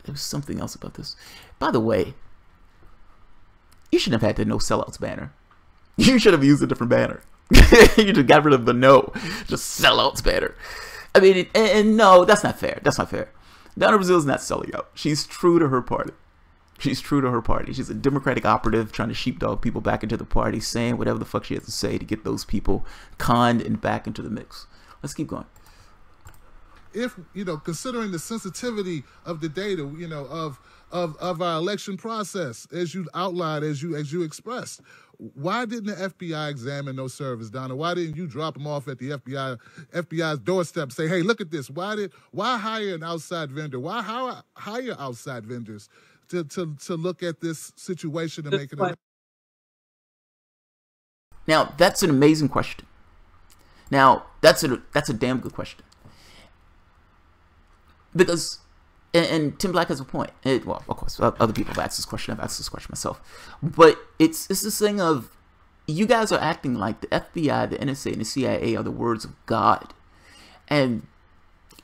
There was something else about this. By the way, you shouldn't have had the no sellouts banner. You should have used a different banner. You just got rid of the no, just sellouts banner. I mean, and no, that's not fair. That's not fair. Donna Brazile is not selling out. She's true to her party. She's true to her party. She's a Democratic operative trying to sheepdog people back into the party, saying whatever the fuck she has to say to get those people conned and back into the mix. Let's keep going. If, considering the sensitivity of the data, of our election process, as you outlined, as you expressed, why didn't the FBI examine those servers, Donna? Why didn't you drop them off at the FBI's doorstep and say, hey, look at this. Why hire an outside vendor? Why hire outside vendors to look at this situation and make it? Now, that's an amazing question. Now, that's a damn good question. Because, and Tim Black has a point. Well, of course, other people have asked this question. I've asked this question myself. But it's this thing of, you guys are acting like the FBI, the NSA, and the CIA are the words of God. And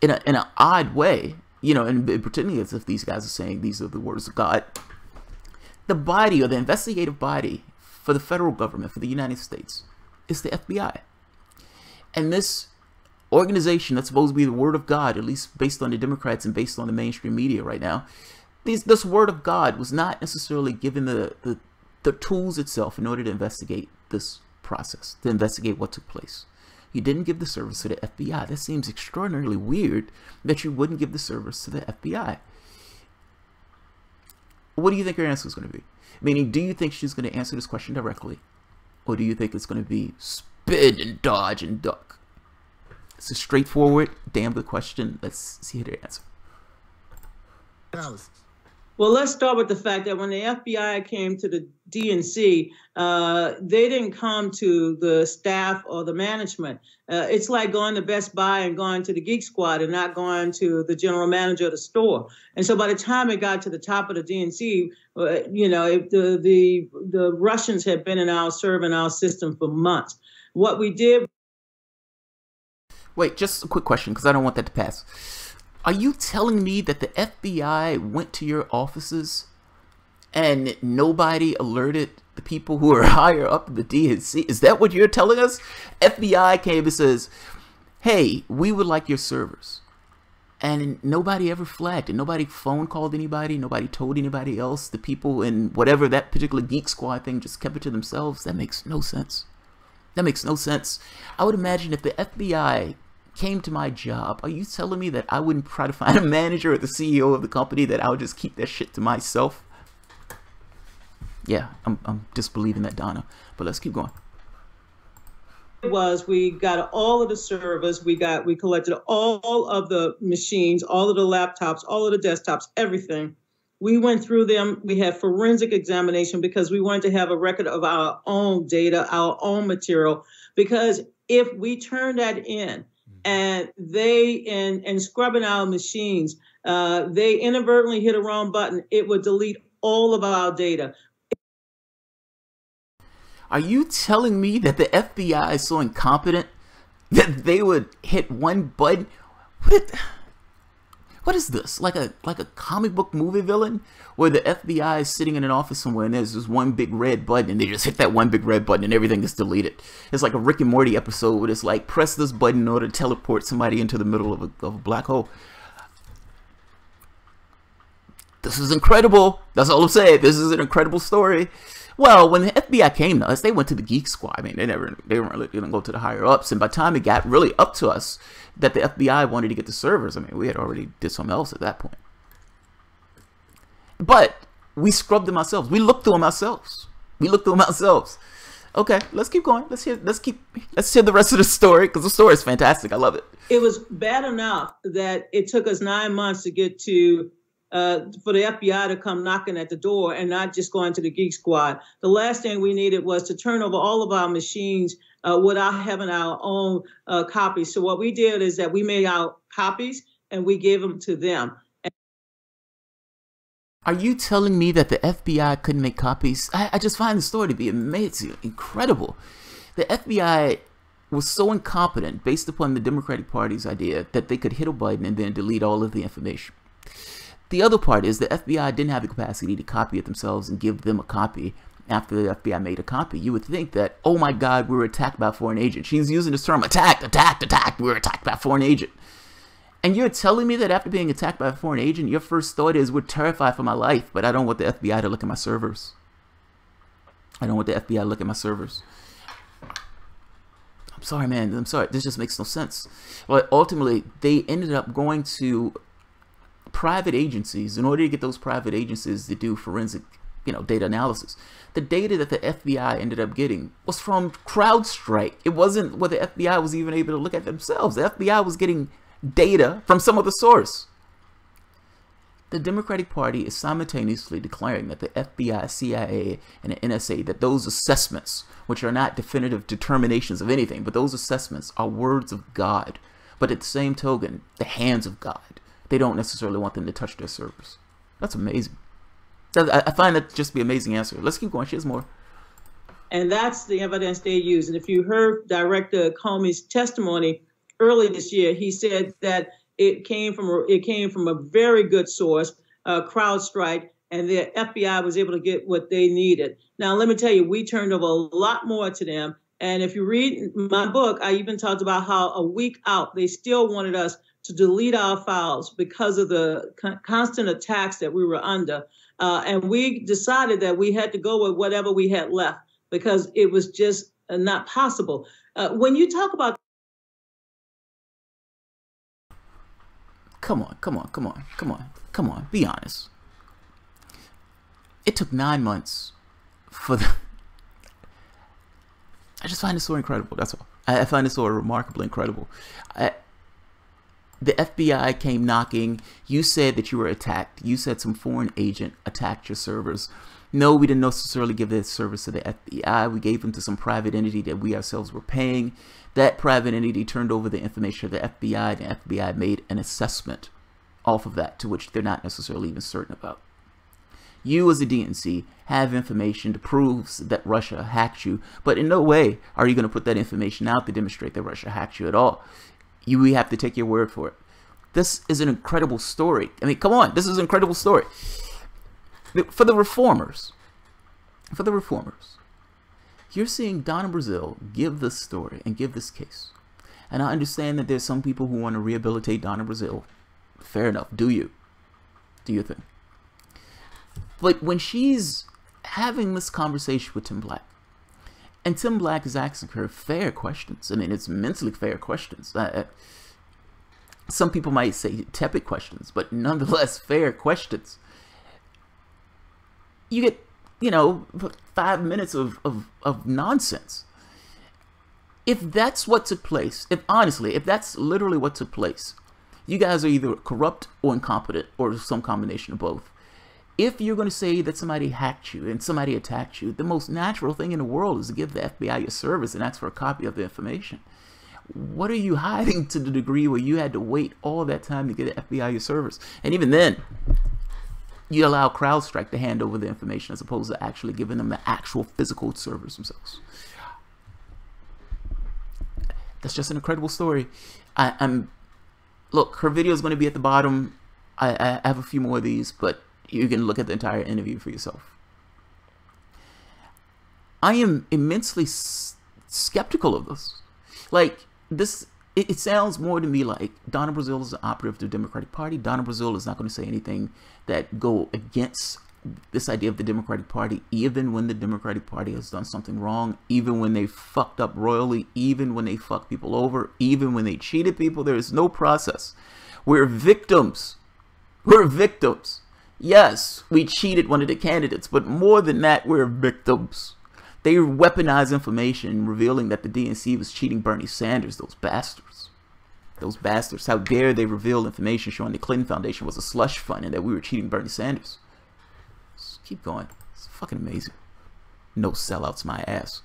in an odd way, and pretending as if these guys are saying these are the words of God. The body, or the investigative body for the federal government, for the United States, is the FBI. And this organization that's supposed to be the word of God, at least based on the Democrats and based on the mainstream media right now, this word of God was not necessarily given the tools itself in order to investigate this process, to investigate what took place. You didn't give the service to the FBI. That seems extraordinarily weird that you wouldn't give the service to the FBI. What do you think her answer is going to be? Meaning, do you think she's going to answer this question directly? Or do you think it's going to be spin and dodge and duck? It's a straightforward, damn good question. Let's see her answer. Well, let's start with the fact that when the FBI came to the DNC, they didn't come to the staff or the management. It's like going to Best Buy and going to the Geek Squad and not going to the general manager of the store. And so by the time it got to the top of the DNC, the Russians had been serving our system for months. What we did. Wait, just a quick question, because I don't want that to pass. Are you telling me that the FBI went to your offices and nobody alerted the people who are higher up in the DNC? Is that what you're telling us? FBI came and says, hey, we would like your servers. And nobody ever flagged it. Nobody phone called anybody. Nobody told anybody else. The people in whatever that particular Geek Squad thing just kept it to themselves. That makes no sense. That makes no sense. I would imagine if the FBI came to my job, are you telling me that I wouldn't try to find a manager or the CEO of the company, that I would just keep that shit to myself? Yeah, I'm disbelieving that, Donna. But let's keep going. We got all of the servers, we collected all of the machines, all of the laptops, all of the desktops, everything. We went through them. We had forensic examination because we wanted to have a record of our own data, our own material. Because if we turn that in, and they, in scrubbing our machines, they inadvertently hit a wrong button, it would delete all of our data. Are you telling me that the FBI is so incompetent that they would hit one button? What is this? Like a comic book movie villain where the FBI is sitting in an office somewhere and there's this one big red button and they just hit that one big red button and everything is deleted. It's like a Rick and Morty episode where it's like, press this button in order to teleport somebody into the middle of a black hole. This is incredible. That's all I'm saying. This is an incredible story. Well, when the FBI came to us, they went to the Geek Squad. I mean, they weren't really going to go to the higher ups. And by the time it got really up to us that the FBI wanted to get the servers, I mean, we had already did something else at that point. But we scrubbed them ourselves. We looked through them ourselves. Okay, let's keep going. Let's hear the rest of the story, because the story is fantastic. I love it. It was bad enough that it took us 9 months to get to for the FBI to come knocking at the door and not just going to the Geek Squad. The last thing we needed was to turn over all of our machines without having our own copies. So what we did is that we made our copies and we gave them to them. Are you telling me that the FBI couldn't make copies? I just find the story to be amazing, incredible. The FBI was so incompetent based upon the Democratic Party's idea that they could hit a button and then delete all of the information. The other part is the FBI didn't have the capacity to copy it themselves and give them a copy after the FBI made a copy. You would think that, oh my God, we were attacked by a foreign agent. She's using this term, attacked. We were attacked by a foreign agent. And you're telling me that after being attacked by a foreign agent, your first thought is, we're terrified for my life, but I don't want the FBI to look at my servers. I'm sorry, man. I'm sorry. This just makes no sense. But ultimately, they ended up going to private agencies in order to get those private agencies to do forensic, data analysis. The data that the FBI ended up getting was from CrowdStrike. It wasn't what the FBI was even able to look at themselves. The FBI was getting data from some other source. The Democratic Party is simultaneously declaring that the FBI, CIA, and the NSA, that those assessments, which are not definitive determinations of anything, but those assessments are words of God. But at the same token, the hands of God. They don't necessarily want them to touch their servers. That's amazing. I find that just be an amazing answer. Let's keep going. She has more. And that's the evidence they use. And if you heard Director Comey's testimony early this year, he said that it came from a very good source, CrowdStrike, and the FBI was able to get what they needed. Now, let me tell you, we turned over a lot more to them. And if you read my book, I even talked about how a week out, they still wanted us to delete our files because of the constant attacks that we were under. And we decided that we had to go with whatever we had left because it was just not possible. When you talk about Come on, be honest. It took 9 months for the... I just find this so incredible, that's all. I find this so remarkably incredible. The FBI came knocking. You said that you were attacked. You said some foreign agent attacked your servers. No, we didn't necessarily give that service to the FBI. We gave them to some private entity that we ourselves were paying. That private entity turned over the information to the FBI, and the FBI made an assessment off of that, to which they're not necessarily even certain about. You as a DNC have information to prove that Russia hacked you, but in no way are you going to put that information out to demonstrate that Russia hacked you at all. We have to take your word for it. This is an incredible story. I mean, come on, this is an incredible story. For the reformers, you're seeing Donna Brazile give this story and give this case. And I understand that there's some people who want to rehabilitate Donna Brazile. Fair enough. Do you? Do your thing. But when she's having this conversation with Tim Black, and Tim Black is asking her fair questions. I mean, it's mentally fair questions. Some people might say tepid questions, but nonetheless fair questions. You get, 5 minutes of nonsense. If that's what took place, if that's literally what took place, you guys are either corrupt or incompetent or some combination of both. If you're going to say that somebody hacked you and somebody attacked you, the most natural thing in the world is to give the FBI your service and ask for a copy of the information. What are you hiding to the degree where you had to wait all that time to get the FBI your service? And even then, you allow CrowdStrike to hand over the information as opposed to actually giving them the actual physical servers themselves. That's just an incredible story. Look, her video is going to be at the bottom. I have a few more of these, but you can look at the entire interview for yourself. I am immensely skeptical of this. Like, it sounds more to me like Donna Brazile is an operative of the Democratic Party. Donna Brazile is not going to say anything that go against this idea of the Democratic Party, even when the Democratic Party has done something wrong, even when they fucked up royally, even when they fucked people over, even when they cheated people, there is no process. We're victims. We're victims. Yes, we cheated one of the candidates, but more than that, we're victims. They weaponized information revealing that the DNC was cheating Bernie Sanders, those bastards. Those bastards. How dare they reveal information showing the Clinton Foundation was a slush fund and that we were cheating Bernie Sanders. Just keep going. It's fucking amazing. No sellouts, my ass.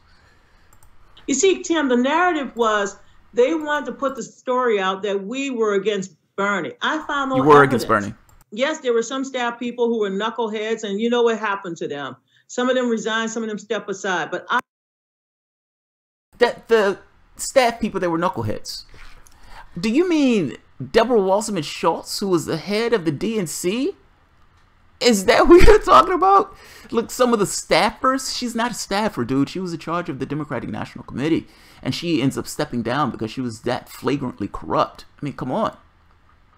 You see, Tim, the narrative was they wanted to put the story out that we were against Bernie. I found no evidence. You were against Bernie. Yes, there were some staff people who were knuckleheads, and you know what happened to them. Some of them resigned, some of them stepped aside. But the staff people that were knuckleheads. Do you mean Deborah Wasserman Schultz, who was the head of the DNC? Is that what you're talking about? Look, some of the staffers, she's not a staffer, dude. She was in charge of the Democratic National Committee, and she ends up stepping down because she was that flagrantly corrupt. I mean, come on.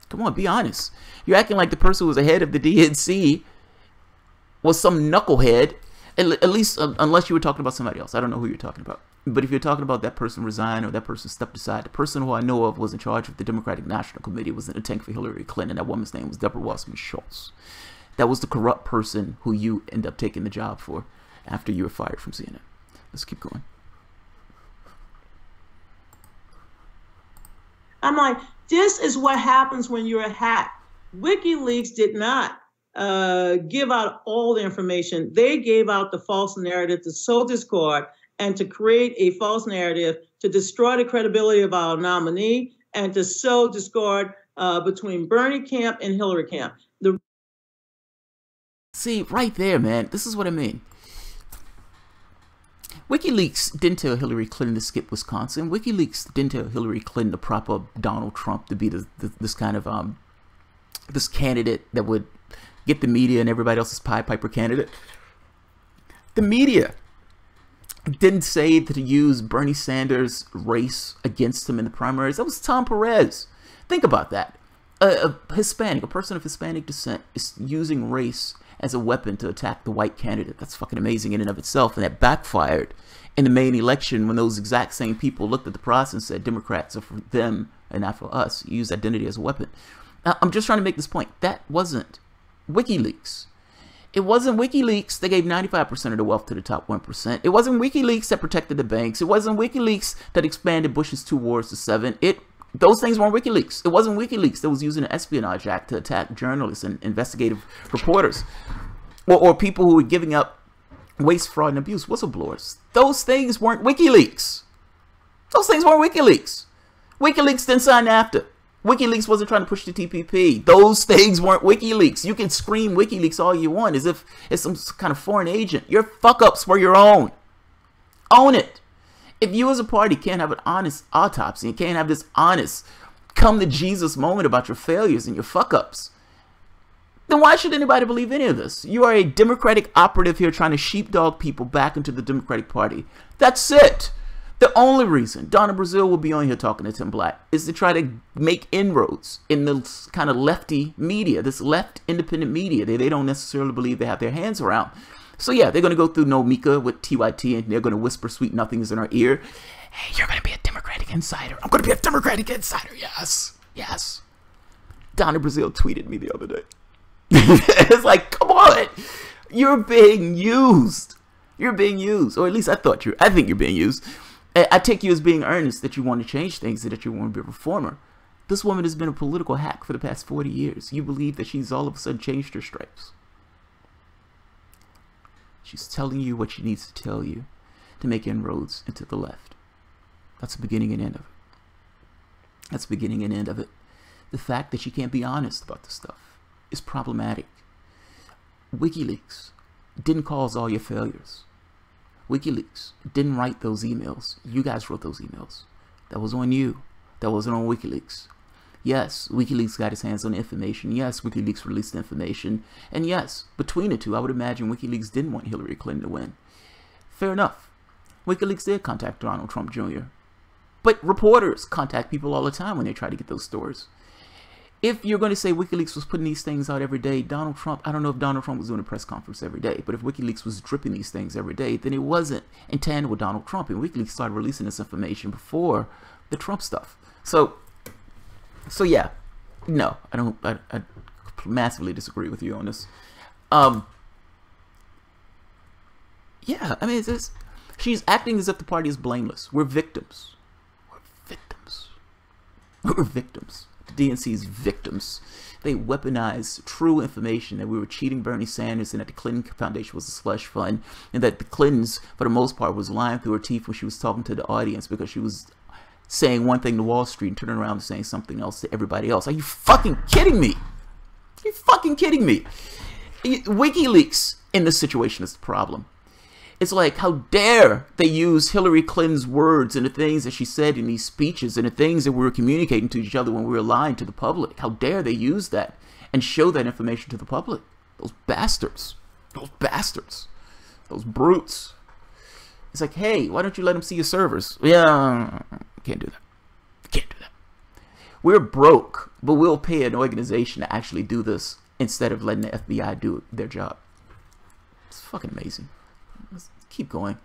Come on, be honest. You're acting like the person who was the head of the DNC was some knucklehead, at least unless you were talking about somebody else. I don't know who you're talking about. But if you're talking about that person resigned or that person stepped aside, the person who I know of was in charge of the Democratic National Committee, was in the tank for Hillary Clinton. That woman's name was Deborah Wasserman Schultz. That was the corrupt person who you end up taking the job for after you were fired from CNN. Let's keep going. I'm like, this is what happens when you're a hack. WikiLeaks did not give out all the information. They gave out the false narrative to sow discord and to create a false narrative to destroy the credibility of our nominee and to sow discord between Bernie camp and Hillary camp. See, right there, man, this is what I mean. WikiLeaks didn't tell Hillary Clinton to skip Wisconsin. WikiLeaks didn't tell Hillary Clinton to prop up Donald Trump to be this kind of this candidate that would get the media and everybody else's Pied Piper candidate. The media didn't say to use Bernie Sanders' race against him in the primaries. That was Tom Perez. Think about that. A Hispanic, a person of Hispanic descent, is using race as a weapon to attack the white candidate. That's fucking amazing in and of itself. And that backfired in the main election when those exact same people looked at the process and said Democrats are for them and not for us. Use identity as a weapon. Now, I'm just trying to make this point. That wasn't WikiLeaks. It wasn't WikiLeaks that gave 95% of the wealth to the top 1%. It wasn't WikiLeaks that protected the banks. It wasn't WikiLeaks that expanded Bush's 2 wars to 7. Those things weren't WikiLeaks. It wasn't WikiLeaks that was using the Espionage Act to attack journalists and investigative reporters, or people who were giving up waste, fraud, and abuse, whistleblowers. Those things weren't WikiLeaks. Those things weren't WikiLeaks. WikiLeaks didn't sign NAFTA. WikiLeaks wasn't trying to push the TPP. Those things weren't WikiLeaks. You can scream WikiLeaks all you want as if it's some kind of foreign agent. Your fuck-ups were your own. Own it. If you as a party can't have an honest autopsy and can't have this honest come to Jesus moment about your failures and your fuck-ups, then why should anybody believe any of this? You are a Democratic operative here trying to sheepdog people back into the Democratic Party. That's it. The only reason Donna Brazile will be on here talking to Tim Black is to try to make inroads in this kind of lefty media, this left independent media that they don't necessarily believe they have their hands around. So yeah, they're going to go through No Mika with TYT and they're going to whisper sweet nothings in our ear. Hey, you're going to be a Democratic insider. I'm going to be a Democratic insider. Yes. Yes. Donna Brazile tweeted me the other day. It's like, come on. You're being used. You're being used. Or at least I think you're being used. I take you as being earnest that you want to change things and that you want to be a reformer. This woman has been a political hack for the past 40 years. You believe that she's all of a sudden changed her stripes. She's telling you what she needs to tell you to make inroads into the left. That's the beginning and end of it. That's the beginning and end of it. The fact that she can't be honest about this stuff is problematic. WikiLeaks didn't cause all your failures. WikiLeaks didn't write those emails. You guys wrote those emails. That was on you. That wasn't on WikiLeaks. Yes, WikiLeaks got his hands on the information. Yes, WikiLeaks released the information. And yes, between the two, I would imagine WikiLeaks didn't want Hillary Clinton to win. Fair enough. WikiLeaks did contact Donald Trump Jr. But reporters contact people all the time when they try to get those stories. if you're going to say WikiLeaks was putting these things out every day, Donald Trump, I don't know if Donald Trump was doing a press conference every day, but if WikiLeaks was dripping these things every day, then it wasn't in tandem with Donald Trump. And WikiLeaks started releasing this information before the Trump stuff. So yeah, no, I massively disagree with you on this. Yeah, I mean, she's acting as if the party is blameless. We're victims. We're victims. We're victims. The DNC is victims. They weaponize true information that we were cheating Bernie Sanders and that the Clinton Foundation was a slush fund and that the Clintons, for the most part, was lying through her teeth when she was talking to the audience because she was saying one thing to Wall Street and turning around and saying something else to everybody else. Are you fucking kidding me? Are you fucking kidding me? WikiLeaks in this situation is the problem. It's like, how dare they use Hillary Clinton's words and the things that she said in these speeches and the things that we were communicating to each other when we were lying to the public. How dare they use that and show that information to the public? Those bastards. Those bastards. Those brutes. It's like, hey, why don't you let them see your servers? Yeah, can't do that. Can't do that. We're broke, but we'll pay an organization to actually do this instead of letting the FBI do their job. It's fucking amazing. Let's keep going.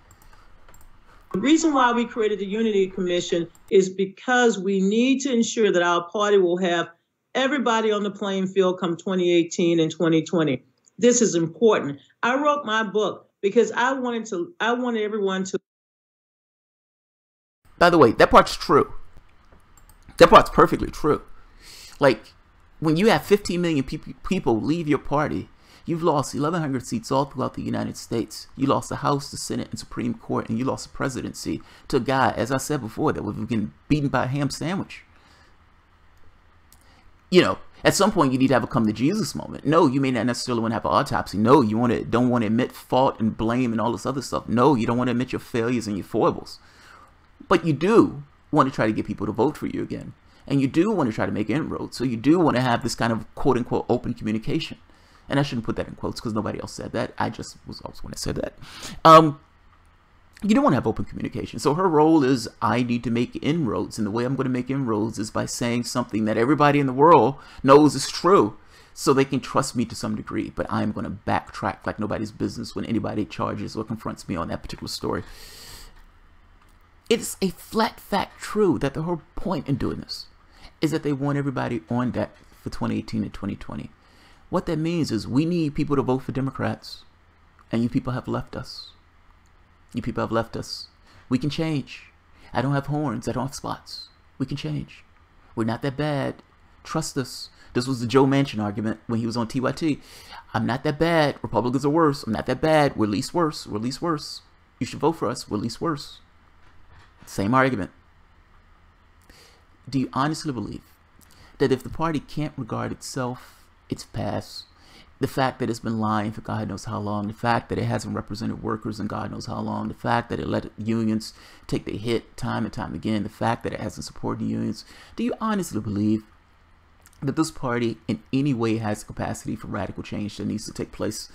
The reason why we created the Unity Commission is because we need to ensure that our party will have everybody on the playing field come 2018 and 2020. This is important. I wrote my book because I wanted everyone to. By the way, that part's true. That part's perfectly true. Like, when you have 15 million people leave your party, you've lost 1,100 seats all throughout the United States. You lost the House, the Senate, and Supreme Court, and you lost the presidency to a guy, as I said before, that was getting beaten by a ham sandwich. You know, at some point you need to have a come to Jesus moment. No, you may not necessarily want to have an autopsy. No, you don't want to admit fault and blame and all this other stuff. No, you don't want to admit your failures and your foibles. But you do want to try to get people to vote for you again. And you do want to try to make inroads. So you do want to have this kind of quote-unquote open communication. And I shouldn't put that in quotes because nobody else said that. I just was always when I said that. You don't want to have open communication. So her role is, I need to make inroads. And the way I'm going to make inroads is by saying something that everybody in the world knows is true. So they can trust me to some degree. But I'm going to backtrack like nobody's business when anybody charges or confronts me on that particular story. It's a flat fact true that the whole point in doing this is that they want everybody on deck for 2018 and 2020. What that means is we need people to vote for Democrats. And you people have left us. You people have left us. We can change. I don't have horns. I don't have spots. We can change. We're not that bad. Trust us. This was the Joe Manchin argument when he was on TYT. I'm not that bad. Republicans are worse. I'm not that bad. We're least worse. We're least worse. You should vote for us. We're least worse. Same argument. Do you honestly believe that if the party can't regard itself, its past, the fact that it's been lying for God knows how long, the fact that it hasn't represented workers in God knows how long, the fact that it let unions take the hit time and time again, the fact that it hasn't supported unions, do you honestly believe that this party in any way has the capacity for radical change that needs to take place?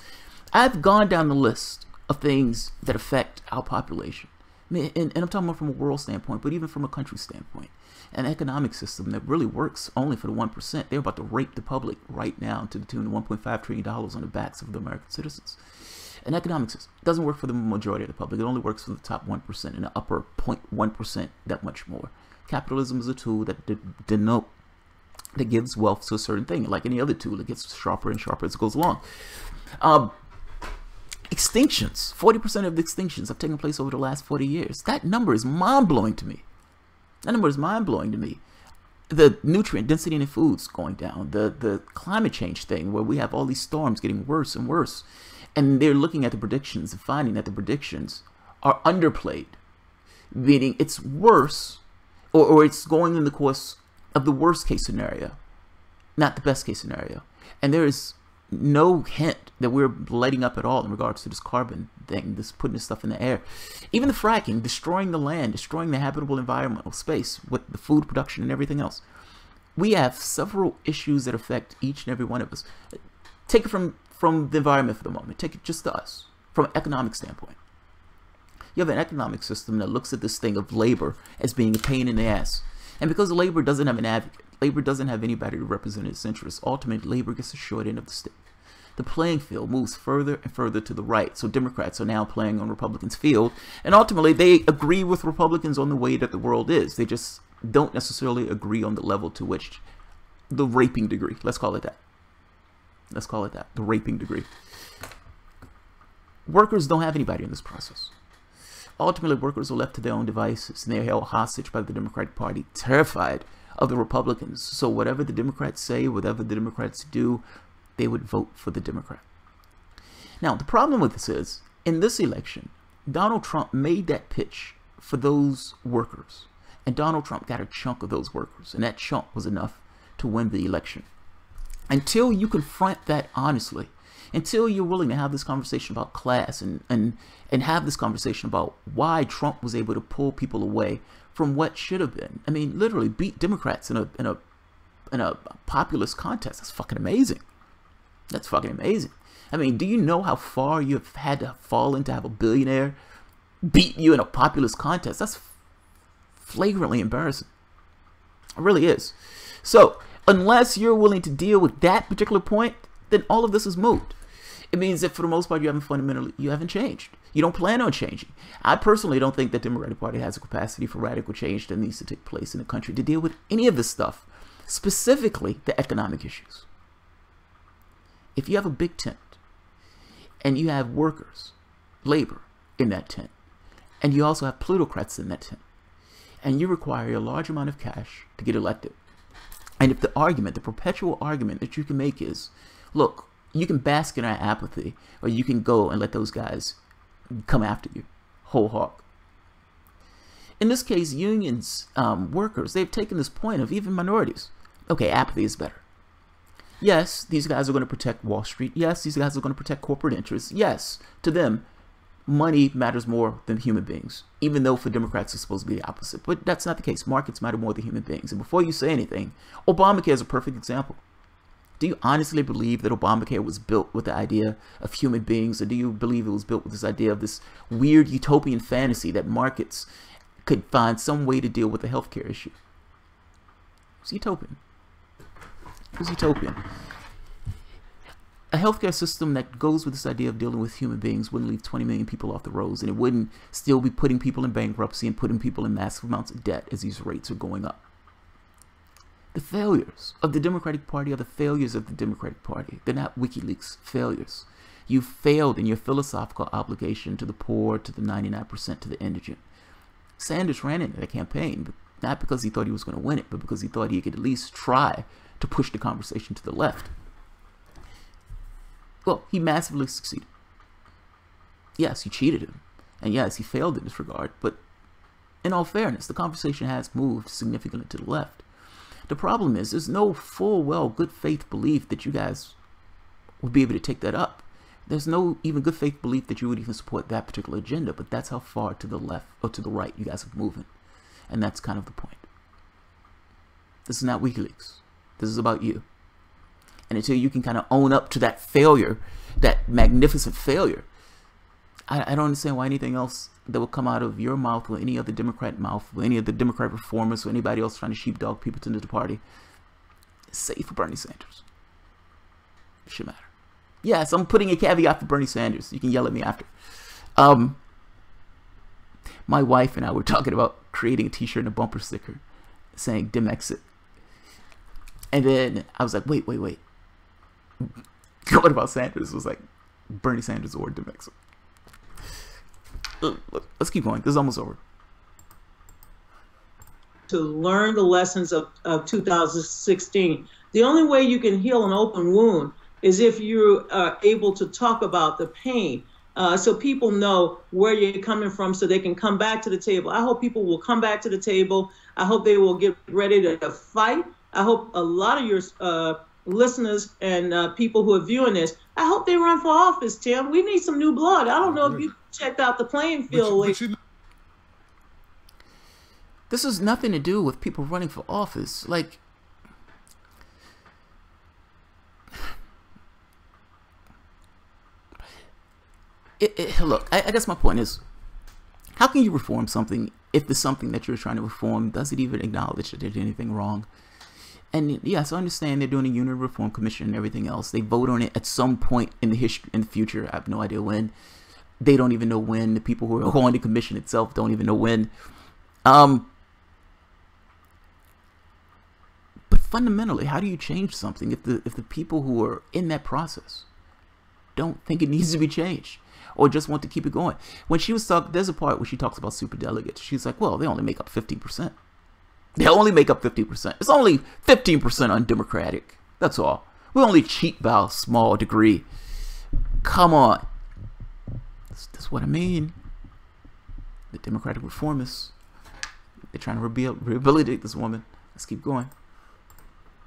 I've gone down the list of things that affect our population. And I'm talking about from a world standpoint, but even from a country standpoint. An economic system that really works only for the 1%. They're about to rape the public right now to the tune of $1.5 trillion on the backs of the American citizens. An economic system doesn't work for the majority of the public. It only works for the top 1% and the upper 0.1% that much more. Capitalism is a tool that that gives wealth to a certain thing. Like any other tool, it gets sharper and sharper as it goes along. Extinctions. 40% of the extinctions have taken place over the last 40 years. That number is mind-blowing to me. That number is mind-blowing to me. The nutrient density in the foods going down. The climate change thing where we have all these storms getting worse and worse. And they're looking at the predictions and finding that the predictions are underplayed. Meaning it's worse or it's going in the course of the worst case scenario. Not the best case scenario. And there is no hint that we're lighting up at all in regards to this carbon thing, this putting this stuff in the air. Even the fracking, destroying the land, destroying the habitable environmental space with the food production and everything else. We have several issues that affect each and every one of us. Take it from the environment for the moment. Take it just to us, from an economic standpoint. You have an economic system that looks at this thing of labor as being a pain in the ass. And because labor doesn't have an advocate, Labor doesn't have anybody to represent its interests. Ultimately, labor gets the short end of the stick. The playing field moves further and further to the right. So Democrats are now playing on Republicans' field. And ultimately, they agree with Republicans on the way that the world is. They just don't necessarily agree on the level to which the raping degree. Let's call it that. Let's call it that. The raping degree. Workers don't have anybody in this process. Ultimately, workers are left to their own devices, and they're held hostage by the Democratic Party, terrified of the Republicans. So whatever the Democrats say, whatever the Democrats do, they would vote for the Democrat. Now, the problem with this is, in this election, Donald Trump made that pitch for those workers, and Donald Trump got a chunk of those workers, and that chunk was enough to win the election. Until you confront that honestly, until you're willing to have this conversation about class and have this conversation about why Trump was able to pull people away from what should have been, I mean, literally beat Democrats in a populist contest. That's fucking amazing. That's fucking amazing. I mean, do you know how far you have had to fall in to have a billionaire beat you in a populist contest? That's flagrantly embarrassing. It really is. So, unless you're willing to deal with that particular point, then all of this is moot. It means that for the most part, you haven't changed. You don't plan on changing. I personally don't think that the Democratic Party has a capacity for radical change that needs to take place in the country to deal with any of this stuff, specifically the economic issues. If you have a big tent and you have workers, labor in that tent, and you also have plutocrats in that tent, and you require a large amount of cash to get elected, and if the argument, the perpetual argument that you can make is, look, you can bask in our apathy, or you can go and let those guys come after you whole hog. In this case, unions, workers, they've taken this point of even minorities. Okay, apathy is better. Yes, these guys are going to protect Wall Street. Yes, these guys are going to protect corporate interests. Yes, to them, money matters more than human beings, even though for Democrats it's supposed to be the opposite. But that's not the case. Markets matter more than human beings. And before you say anything, Obamacare is a perfect example. Do you honestly believe that Obamacare was built with the idea of human beings, or do you believe it was built with this idea of this weird utopian fantasy that markets could find some way to deal with the healthcare issue? It's utopian. It was utopian. A healthcare system that goes with this idea of dealing with human beings wouldn't leave 20 million people off the roads, and it wouldn't still be putting people in bankruptcy and putting people in massive amounts of debt as these rates are going up. The failures of the Democratic Party are the failures of the Democratic Party. They're not WikiLeaks failures. You failed in your philosophical obligation to the poor, to the 99%, to the indigent. Sanders ran into the campaign, but not because he thought he was going to win it, but because he thought he could at least try to push the conversation to the left. Well, he massively succeeded. Yes, he cheated him. And yes, he failed in this regard. But in all fairness, the conversation has moved significantly to the left. The problem is, there's no full, well, good faith belief that you guys would be able to take that up. There's no even good faith belief that you would even support that particular agenda. But that's how far to the left or to the right you guys are moving. And that's kind of the point. This is not WikiLeaks. This is about you. And until you can kind of own up to that failure, that magnificent failure, I don't understand why anything else that will come out of your mouth or any other Democrat mouth, or any of the Democrat reformers, or anybody else trying to sheepdog people to the party, is safe for Bernie Sanders. It should matter. Yes, I'm putting a caveat for Bernie Sanders. You can yell at me after. My wife and I were talking about creating a t-shirt and a bumper sticker saying Dem Exit. And then I was like, wait. What about Sanders? It was like Bernie Sanders or Dem Exit. Let's keep going. This is almost over. To learn the lessons of 2016. The only way you can heal an open wound is if you are able to talk about the pain. So people know where you're coming from so they can come back to the table. I hope people will come back to the table. I hope they will get ready to fight. I hope a lot of your listeners and people who are viewing this, I hope they run for office, Tim. We need some new blood. I don't know if you checked out the playing field. This has nothing to do with people running for office. Like, look, I guess my point is, how can you reform something if the something that you're trying to reform doesn't even acknowledge that there's anything wrong? And yes, I understand they're doing a unit reform commission and everything else. They vote on it at some point in the history, in the future. I have no idea when. They don't even know when. The people who are on the commission itself don't even know when. But fundamentally, how do you change something if the people who are in that process don't think it needs to be changed, or just want to keep it going? When she was talking, there's a part where she talks about superdelegates. She's like, well, they only make up 15%. They only make up 50%. It's only 15% undemocratic. That's all. We only cheat by a small degree. Come on. That's what I mean. The Democratic reformists, they're trying to rehabilitate this woman. Let's keep going.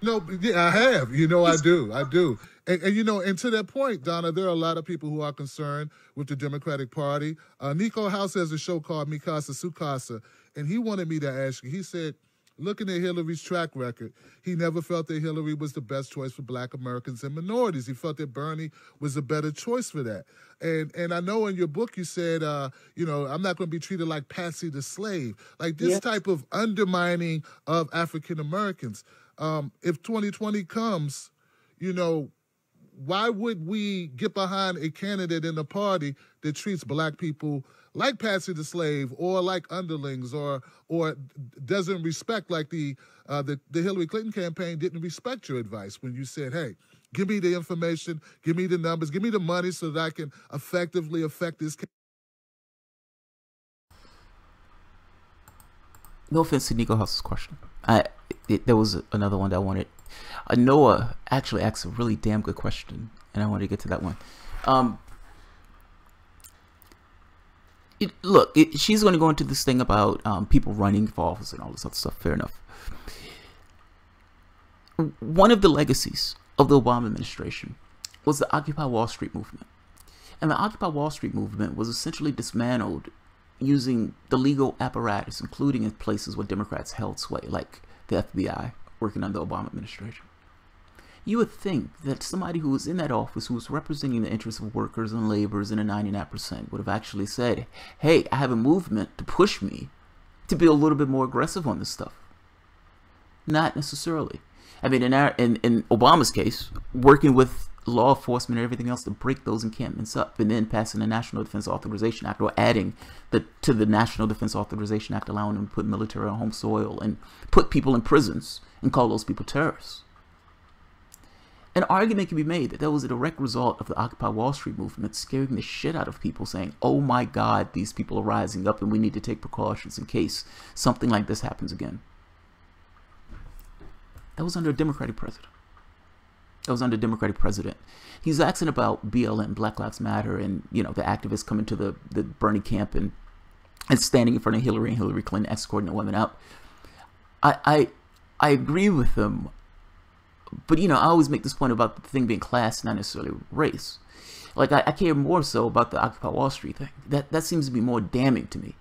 No, yeah, I have. I do. And and to that point, Donna, there are a lot of people who are concerned with the Democratic Party. Nico House has a show called Mikasa Sukasa, and he wanted me to ask you. He said, looking at Hillary's track record, he never felt that Hillary was the best choice for Black Americans and minorities. He felt that Bernie was a better choice for that. And I know in your book you said, I'm not going to be treated like Patsy the slave. Like this type of undermining of African Americans. If 2020 comes, why would we get behind a candidate in the party that treats Black people like Patsy the slave, or like underlings, or doesn't respect, like the Hillary Clinton campaign didn't respect your advice when you said, hey, give me the information, give me the numbers, give me the money so that I can effectively affect this. No offense to Nico House's question. There was another one that I wanted. Noah actually asked a really damn good question, and I wanted to get to that one. She's going to go into this thing about people running for office and all this other stuff. Fair enough. One of the legacies of the Obama administration was the Occupy Wall Street movement. And the Occupy Wall Street movement was essentially dismantled using the legal apparatus, including in places where Democrats held sway, like the FBI working under the Obama administration. You would think that somebody who was in that office, who was representing the interests of workers and laborers in the 99%, would have actually said, hey, I have a movement to push me to be a little bit more aggressive on this stuff. Not necessarily. I mean, in Obama's case, working with law enforcement and everything else to break those encampments up, and then passing the National Defense Authorization Act, or adding to the National Defense Authorization Act, allowing them to put military on home soil and put people in prisons and call those people terrorists. An argument can be made that was a direct result of the Occupy Wall Street movement scaring the shit out of people, saying, oh my God, these people are rising up and we need to take precautions in case something like this happens again. That was under a Democratic president. He's asking about BLM, Black Lives Matter, and the activists coming to the Bernie camp and standing in front of Hillary and Hillary Clinton escorting the women out. I agree with them, but I always make this point about the thing being class, not necessarily race. Like I care more so about the Occupy Wall Street thing. That seems to be more damning to me.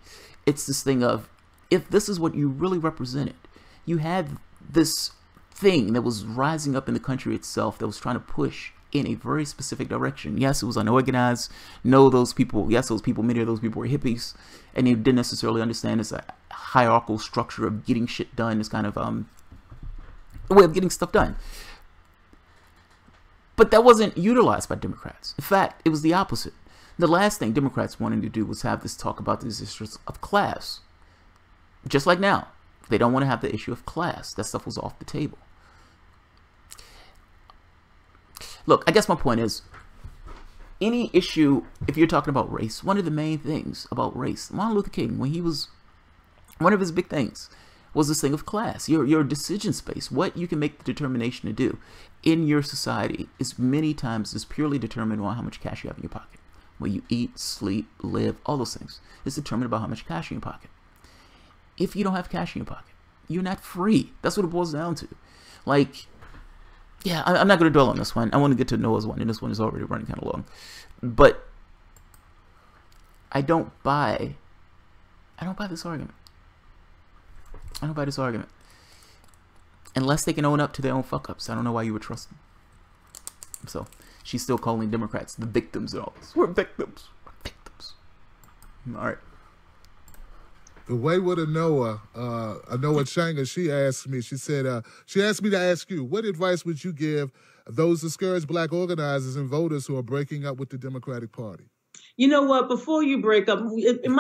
It's this thing of, if this is what you really represented, you had this thing that was rising up in the country itself that was trying to push in a very specific direction. Yes, it was unorganized. Many of those people were hippies, and they didn't necessarily understand this hierarchical structure of getting shit done, this kind of way of getting stuff done. But that wasn't utilized by Democrats. In fact, it was the opposite. The last thing Democrats wanted to do was have this talk about these issues of class. Just like now, they don't want to have the issue of class. That stuff was off the table. Look, I guess my point is, any issue, if you're talking about race, one of the main things about race, Martin Luther King, one of his big things was this thing of class. Your decision space, what you can make the determination to do in your society, is many times is purely determined on how much cash you have in your pocket. Where you eat, sleep, live, all those things. It's determined by how much cash in your pocket. If you don't have cash in your pocket, you're not free. That's what it boils down to. Like, yeah, I'm not going to dwell on this one. I want to get to Noah's one, and this one is already running kind of long. But I don't buy this argument. I don't buy this argument. Unless they can own up to their own fuck-ups. I don't know why you would trust them. So, she's still calling Democrats the victims and all this. We're victims. We're victims. All right. The wayward Anoa Changa, she asked me, she asked me to ask you, what advice would you give those discouraged Black organizers and voters who are breaking up with the Democratic Party? You know what? Before you break up, it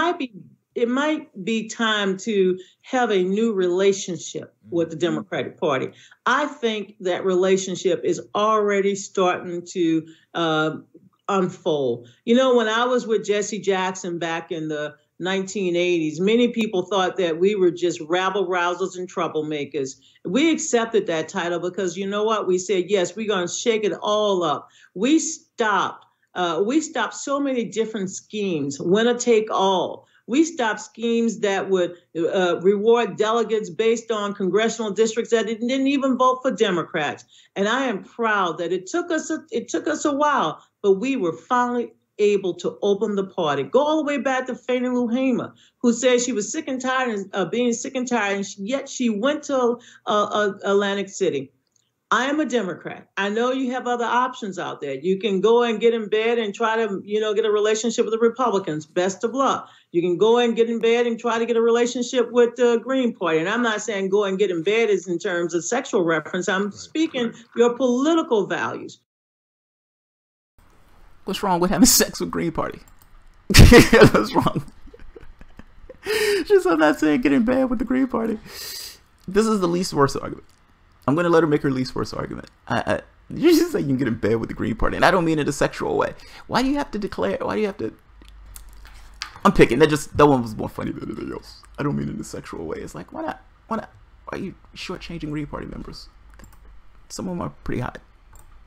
might be time to have a new relationship with the Democratic Party. I think that relationship is already starting to unfold. You know, when I was with Jesse Jackson back in the 1980s, many people thought that we were just rabble rousers and troublemakers. We accepted that title because, you know what? We said, yes, we're going to shake it all up. We stopped so many different schemes, winner take all. We stopped schemes that would reward delegates based on congressional districts that didn't even vote for Democrats. And I am proud that it took us a while, but we were finally able to open the party. Go all the way back to Fannie Lou Hamer, who said she was sick and tired of being sick and tired, and yet she went to Atlantic City. I am a Democrat. I know you have other options out there. You can go and get in bed and try to, get a relationship with the Republicans. Best of luck. You can go and get in bed and try to get a relationship with the Green Party. And I'm not saying go and get in bed is in terms of sexual reference. I'm speaking your political values. What's wrong with having sex with Green Party? What's wrong? I'm not saying get in bed with the Green Party. This is the least worst argument. I'm going to let her make her least worst argument. You just say you can get in bed with the Green Party, and I don't mean it in a sexual way. Why do you have to declare? Why do you have to? I'm picking. That one was more funny than anything else. I don't mean it in a sexual way. It's like, why not? Why not? Why are you shortchanging Green Party members? Some of them are pretty hot.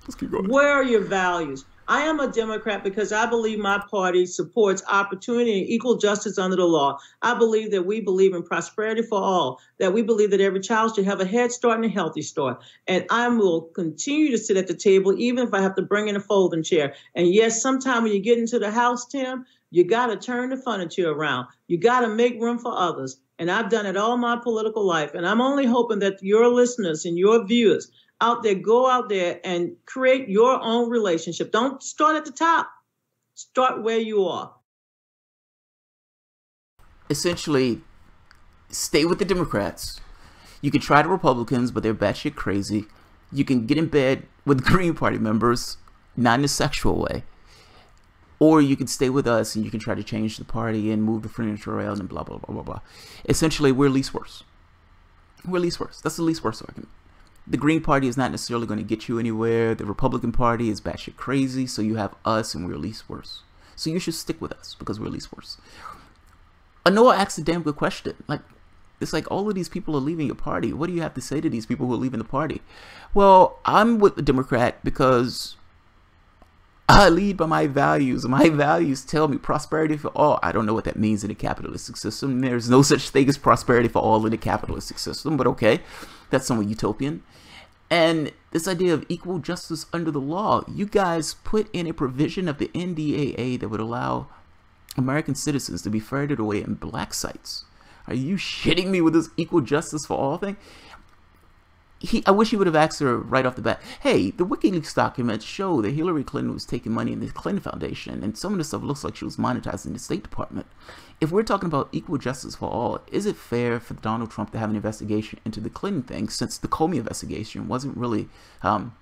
Let's keep going. Where are your values? I am a Democrat because I believe my party supports opportunity and equal justice under the law. I believe that we believe in prosperity for all, that we believe that every child should have a head start and a healthy start. And I will continue to sit at the table, even if I have to bring in a folding chair. And yes, sometime when you get into the house, Tim, you got to turn the furniture around. You got to make room for others. And I've done it all my political life. And I'm only hoping that your listeners and your viewers out there, go out there and create your own relationship. Don't start at the top. Start where you are. Essentially, stay with the Democrats. You can try the Republicans, but they're batshit crazy. You can get in bed with Green Party members, not in a sexual way. Or you can stay with us and you can try to change the party and move the furniture around and blah, blah, blah, blah, blah. Essentially, we're least worse. We're least worse. That's the least worst argument. The Green Party is not necessarily going to get you anywhere. The Republican Party is batshit crazy. So you have us and we're least worse. So you should stick with us because we're least worse. Anoa asked a damn good question. It's like all of these people are leaving your party. What do you have to say to these people who are leaving the party? Well, I'm with the Democrat because I lead by my values. My values tell me prosperity for all. I don't know what that means in a capitalistic system. There's no such thing as prosperity for all in a capitalistic system, but okay, that's somewhat utopian. And this idea of equal justice under the law, you guys put in a provision of the NDAA that would allow American citizens to be ferreted away in black sites. Are you shitting me with this equal justice for all thing? I wish he would have asked her right off the bat, hey, the WikiLeaks documents show that Hillary Clinton was taking money in the Clinton Foundation, and some of the stuff looks like she was monetizing the State Department. If we're talking about equal justice for all, is it fair for Donald Trump to have an investigation into the Clinton thing, since the Comey investigation wasn't really, and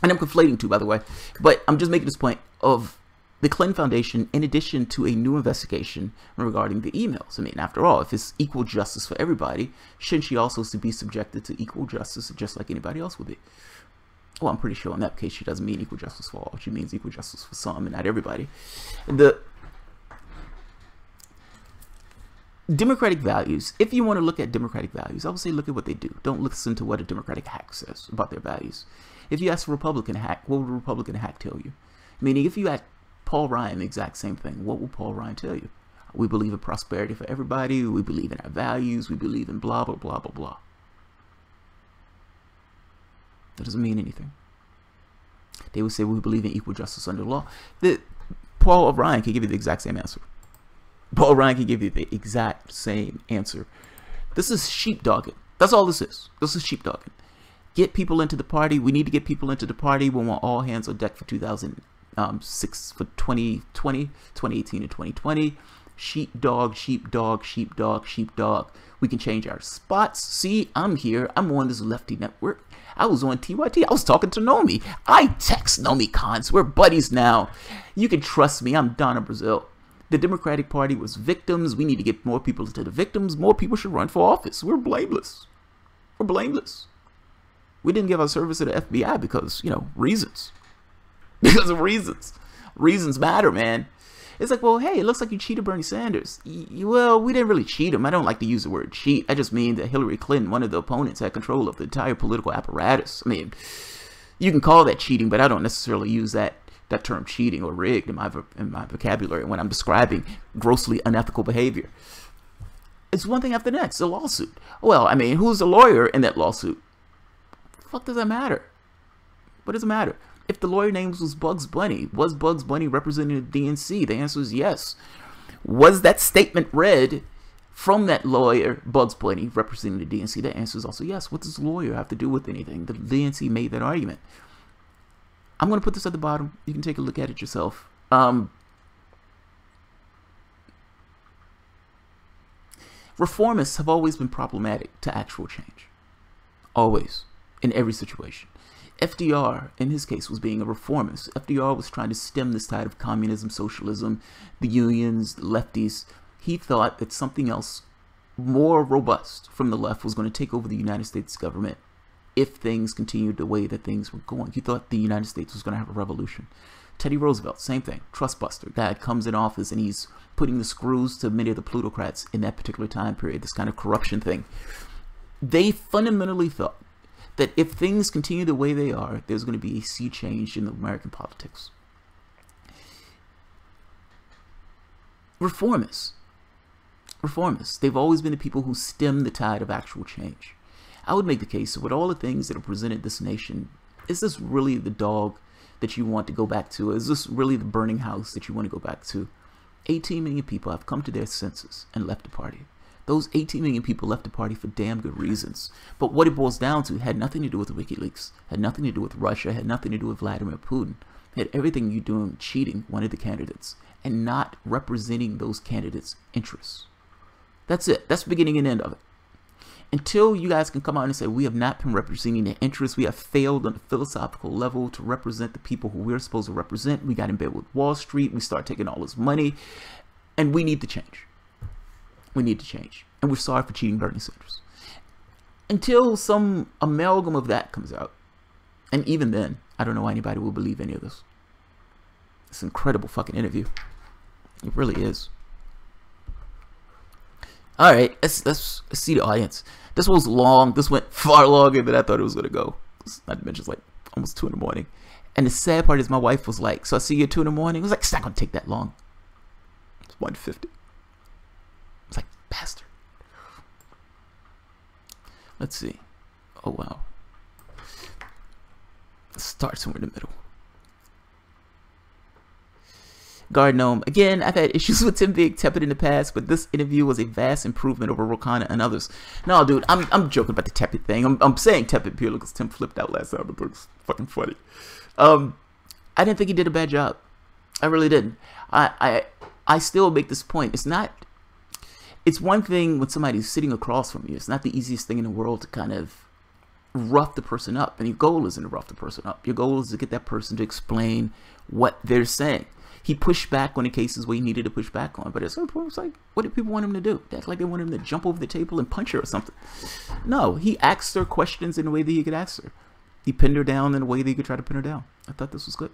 I'm conflating two, by the way, but I'm just making this point of the Clinton Foundation, in addition to a new investigation regarding the emails. I mean, after all, if it's equal justice for everybody, shouldn't she also be subjected to equal justice just like anybody else would be? Well, I'm pretty sure in that case she doesn't mean equal justice for all. She means equal justice for some and not everybody. The democratic values, if you want to look at democratic values, I would say look at what they do. Don't listen to what a democratic hack says about their values. If you ask a Republican hack, what would a Republican hack tell you? Meaning, if you ask Paul Ryan the exact same thing, what will Paul Ryan tell you? We believe in prosperity for everybody. We believe in our values. We believe in blah, blah, blah, blah, blah. That doesn't mean anything. They would say we believe in equal justice under the law. Paul Ryan can give you the exact same answer. Paul Ryan can give you the exact same answer. This is sheepdogging. That's all this is. This is sheepdogging. Get people into the party. We need to get people into the party. We want all hands on deck for 2006, for 2020, 2018 and 2020. Sheepdog, sheepdog, sheepdog, sheepdog. We can change our spots. See, I'm here. I'm on this lefty network. I was on TYT. I was talking to Nomi. I text Nomi Cons. We're buddies now. You can trust me. I'm Donna Brazile. The Democratic Party was victims. We need to get more people to the victims. More people should run for office. We're blameless. We're blameless. We didn't give our service to the FBI because, reasons. Because of reasons. Reasons matter, man. It's like, well, hey, it looks like you cheated Bernie Sanders. Well, we didn't really cheat him. I don't like to use the word cheat. I just mean that Hillary Clinton, one of the opponents, had control of the entire political apparatus. I mean, you can call that cheating, but I don't necessarily use that term cheating or rigged in my vocabulary when I'm describing grossly unethical behavior. It's one thing after the next, a lawsuit. Well, I mean, who's the lawyer in that lawsuit? The fuck does that matter? What does it matter? If the lawyer name was Bugs Bunny, was Bugs Bunny representing the DNC? The answer is yes. Was that statement read from that lawyer, Bugs Bunny, representing the DNC? The answer is also yes. What does the lawyer have to do with anything? The DNC made that argument. I'm going to put this at the bottom. You can take a look at it yourself. Reformists have always been problematic to actual change. Always. In every situation. FDR, in his case, was being a reformist. FDR was trying to stem this tide of communism, socialism, the unions, the lefties. He thought that something else more robust from the left was going to take over the United States government if things continued the way that things were going. He thought the United States was going to have a revolution. Teddy Roosevelt, same thing. Trustbuster. Guy comes in office and he's putting the screws to many of the plutocrats in that particular time period, this kind of corruption thing. They fundamentally thought that if things continue the way they are, there's going to be a sea change in American politics. Reformists, they've always been the people who stem the tide of actual change. I would make the case that with all the things that have presented this nation, is this really the dog that you want to go back to? Is this really the burning house that you want to go back to? 18 million people have come to their senses and left the party. Those 18 million people left the party for damn good reasons. But what it boils down to had nothing to do with WikiLeaks, had nothing to do with Russia, had nothing to do with Vladimir Putin. It had everything to do with cheating one of the candidates and not representing those candidates' interests. That's it. That's the beginning and end of it. Until you guys can come out and say, we have not been representing their interests, we have failed on the philosophical level to represent the people who we're supposed to represent, we got in bed with Wall Street, we start taking all this money, and we need to change. We need to change. And we're sorry for cheating Bernie Sanders. Until some amalgam of that comes out. And even then, I don't know why anybody will believe any of this. It's an incredible fucking interview. It really is. Alright, let's see the audience. This was long. This went far longer than I thought it was going to go. Not to mention it's like almost 2 in the morning. And the sad part is my wife was like, so I see you at 2 in the morning. It was like, it's not going to take that long. It's 1:50. It's like, bastard. Let's see. Oh, wow. Let's start somewhere in the middle. Guard Gnome. Again, I've had issues with Tim being tepid in the past, but this interview was a vast improvement over Rokana and others. No, dude, I'm joking about the tepid thing. I'm saying tepid purely because Tim flipped out last time. It was fucking funny. I didn't think he did a bad job. I really didn't. I still make this point. It's one thing when somebody's sitting across from you. It's not the easiest thing in the world to kind of rough the person up. And your goal isn't to rough the person up. Your goal is to get that person to explain what they're saying. He pushed back on the cases where he needed to push back on. But at some point, it's like, what did people want him to do? They act like they want him to jump over the table and punch her or something. No, he asked her questions in a way that he could ask her. He pinned her down in a way that he could try to pin her down. I thought this was good.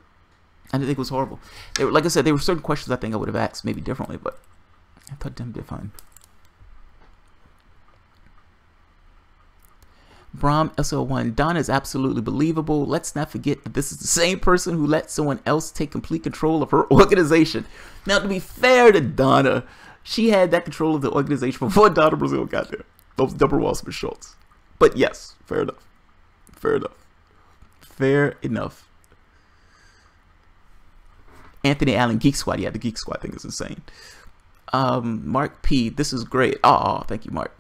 I didn't think it was horrible. Like I said, there were certain questions I think I would have asked maybe differently, but I thought Tim did fine. Brahm SL1, Donna is absolutely believable. Let's not forget that this is the same person who let someone else take complete control of her organization. Now, to be fair to Donna, she had that control of the organization before Donna Brazile got there. Those Deborah Wasserman Schultz. But yes, fair enough. Fair enough. Fair enough. Anthony Allen, Geek Squad. Yeah, the Geek Squad thing is insane. Mark P, this is great. Oh, thank you, Mark.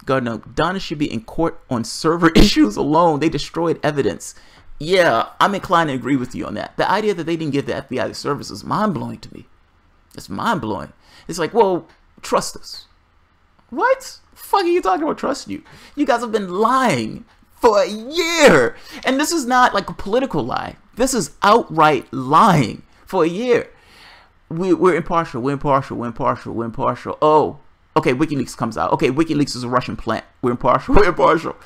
Gardner, Donna should be in court on server issues alone. They destroyed evidence. Yeah, I'm inclined to agree with you on that. The idea that they didn't give the FBI the service is mind-blowing to me. It's mind-blowing. It's like, well, trust us. What? The fuck are you talking about trusting you? You guys have been lying for a year. And this is not like a political lie. This is outright lying for a year. We're impartial. We're impartial. We're impartial. We're impartial. Oh, okay, WikiLeaks comes out. Okay, WikiLeaks is a Russian plant. We're impartial. We're impartial.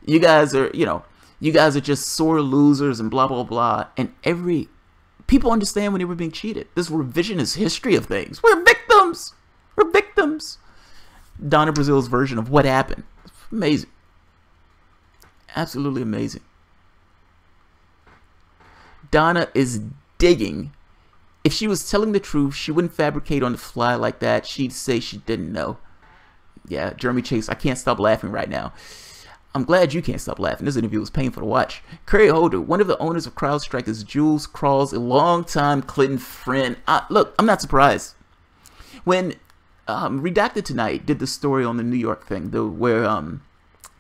You guys are, you guys are just sore losers and blah, blah, blah. And people understand when they were being cheated. This revisionist history of things. We're victims. We're victims. Donna Brazile's version of what happened. Amazing. Absolutely amazing. Donna is digging. If she was telling the truth, she wouldn't fabricate on the fly like that. She'd say she didn't know. Yeah, Jeremy Chase, I can't stop laughing right now. I'm glad you can't stop laughing. This interview was painful to watch. Curry Holder, one of the owners of CrowdStrike, is Jules Crawls, a longtime Clinton friend. Look, I'm not surprised. When Redacted Tonight did the story on the New York thing, where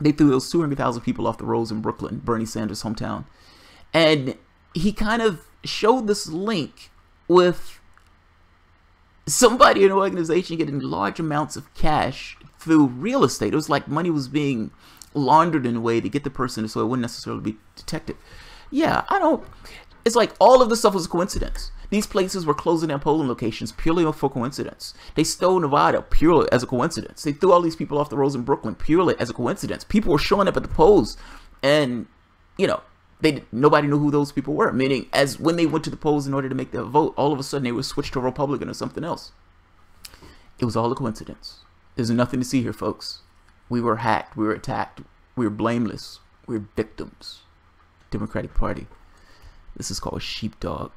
they threw those 200,000 people off the roads in Brooklyn, Bernie Sanders' hometown. And he kind of showed this link with somebody in an organization getting large amounts of cash through real estate. It was like money was being laundered in a way to get the person so it wouldn't necessarily be detected. Yeah, it's like all of this stuff was a coincidence. These places were closing down polling locations purely for coincidence. They stole Nevada purely as a coincidence. They threw all these people off the roads in Brooklyn purely as a coincidence. People were showing up at the polls and, nobody knew who those people were. Meaning, as when they went to the polls in order to make their vote, all of a sudden they were switched to Republican or something else. It was all a coincidence. There's nothing to see here, folks. We were hacked. We were attacked. We were blameless. We were victims. Democratic Party. This is called sheepdog.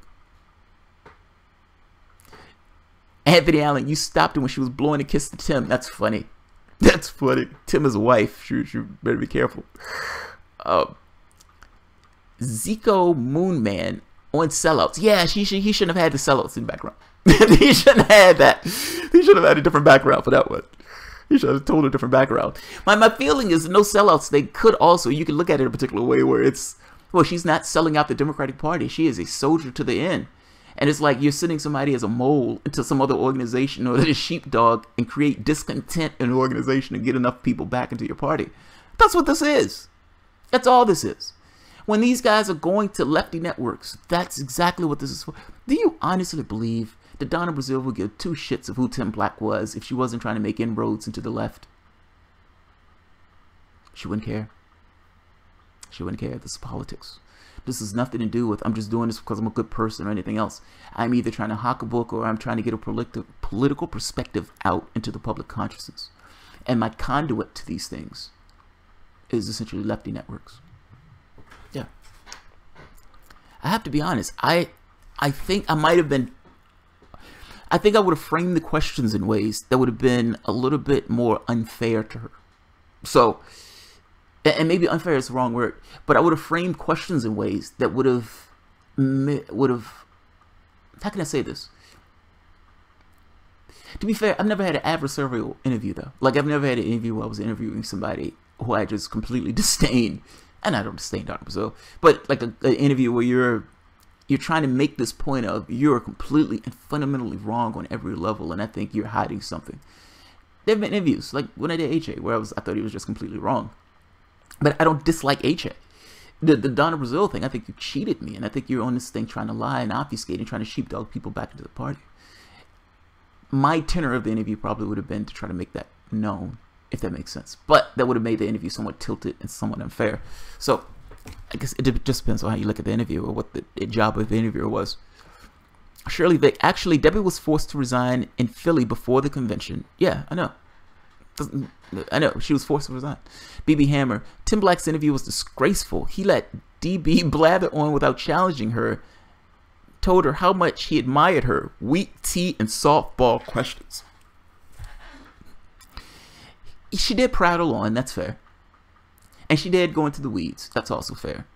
Anthony Allen, you stopped her when she was blowing a kiss to Tim. That's funny. That's funny. Tim is a wife. She better be careful. Zico Moonman on sellouts. Yeah, he shouldn't have had the sellouts in the background. He shouldn't have had that. He should have had a different background for that one. He should have told a different background. My feeling is no sellouts. They could also, you can look at it a particular way where it's, well, she's not selling out the Democratic Party. She is a soldier to the end. And it's like you're sending somebody as a mole into some other organization or a sheepdog and create discontent in an organization and get enough people back into your party. That's what this is. That's all this is. When these guys are going to lefty networks, that's exactly what this is for. Do you honestly believe that Donna Brazile would give two shits of who Tim Black was if she wasn't trying to make inroads into the left? She wouldn't care. She wouldn't care. This is politics. This has nothing to do with I'm just doing this because I'm a good person or anything else. I'm either trying to hawk a book or I'm trying to get a political perspective out into the public consciousness. And my conduit to these things is essentially lefty networks. Yeah. I have to be honest. I think I might have been... I think I would have framed the questions in ways that would have been a little bit more unfair to her. So... and maybe unfair is the wrong word, but I would have framed questions in ways that would have, how can I say this? To be fair, I've never had an adversarial interview though. Like I've never had an interview where I was interviewing somebody who I just completely disdained, and I don't disdain Donna Brazile, but like an interview where you're trying to make this point of you're completely and fundamentally wrong on every level, and I think you're hiding something. There have been interviews, like when I did AJ, where I thought he was just completely wrong. But I don't dislike AJ. The Donna Brazile thing, I think you cheated me. And I think you're on this thing trying to lie and obfuscate and trying to sheepdog people back into the party. My tenor of the interview probably would have been to try to make that known, if that makes sense. But that would have made the interview somewhat tilted and somewhat unfair. So I guess it just depends on how you look at the interview or what the job of the interviewer was. Shirley Vick, actually, Debbie was forced to resign in Philly before the convention. Yeah, I know. I know, she was forced to resign. BB Hammer, Tim Black's interview was disgraceful. He let DB blather on without challenging her. Told her how much he admired her. Wheat, tea, and softball questions. She did prattle on, that's fair. And she did go into the weeds, that's also fair.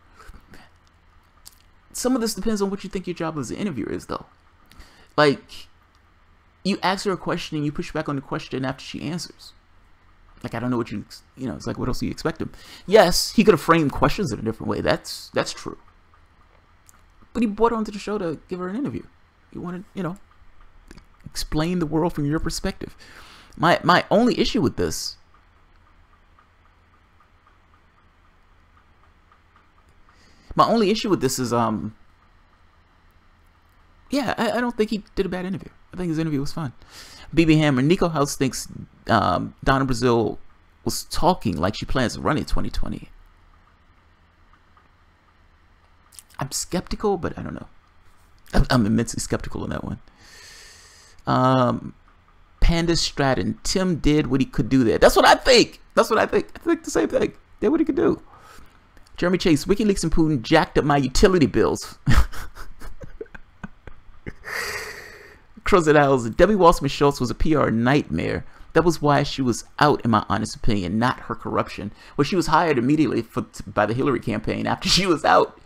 Some of this depends on what you think your job as an interviewer is, though. Like, you ask her a question and you push back on the question after she answers. Like, I don't know what it's like, what else do you expect him? Yes, he could have framed questions in a different way. That's true. But he brought her onto the show to give her an interview. He wanted, Explain the world from your perspective. My only issue with this is yeah, I don't think he did a bad interview. I think his interview was fun. BB Hammer, Nico House thinks Donna Brazile was talking like she plans to run in 2020. I'm skeptical, but I don't know. I'm immensely skeptical on that one. Panda Stratton, Tim did what he could do there. That's what I think. I think the same thing. Did what he could do. Jeremy Chase, WikiLeaks and Putin jacked up my utility bills. Crozet Owls, Debbie Wasserman Schultz was a PR nightmare. That was why she was out, in my honest opinion, not her corruption. Well, she was hired immediately by the Hillary campaign after she was out.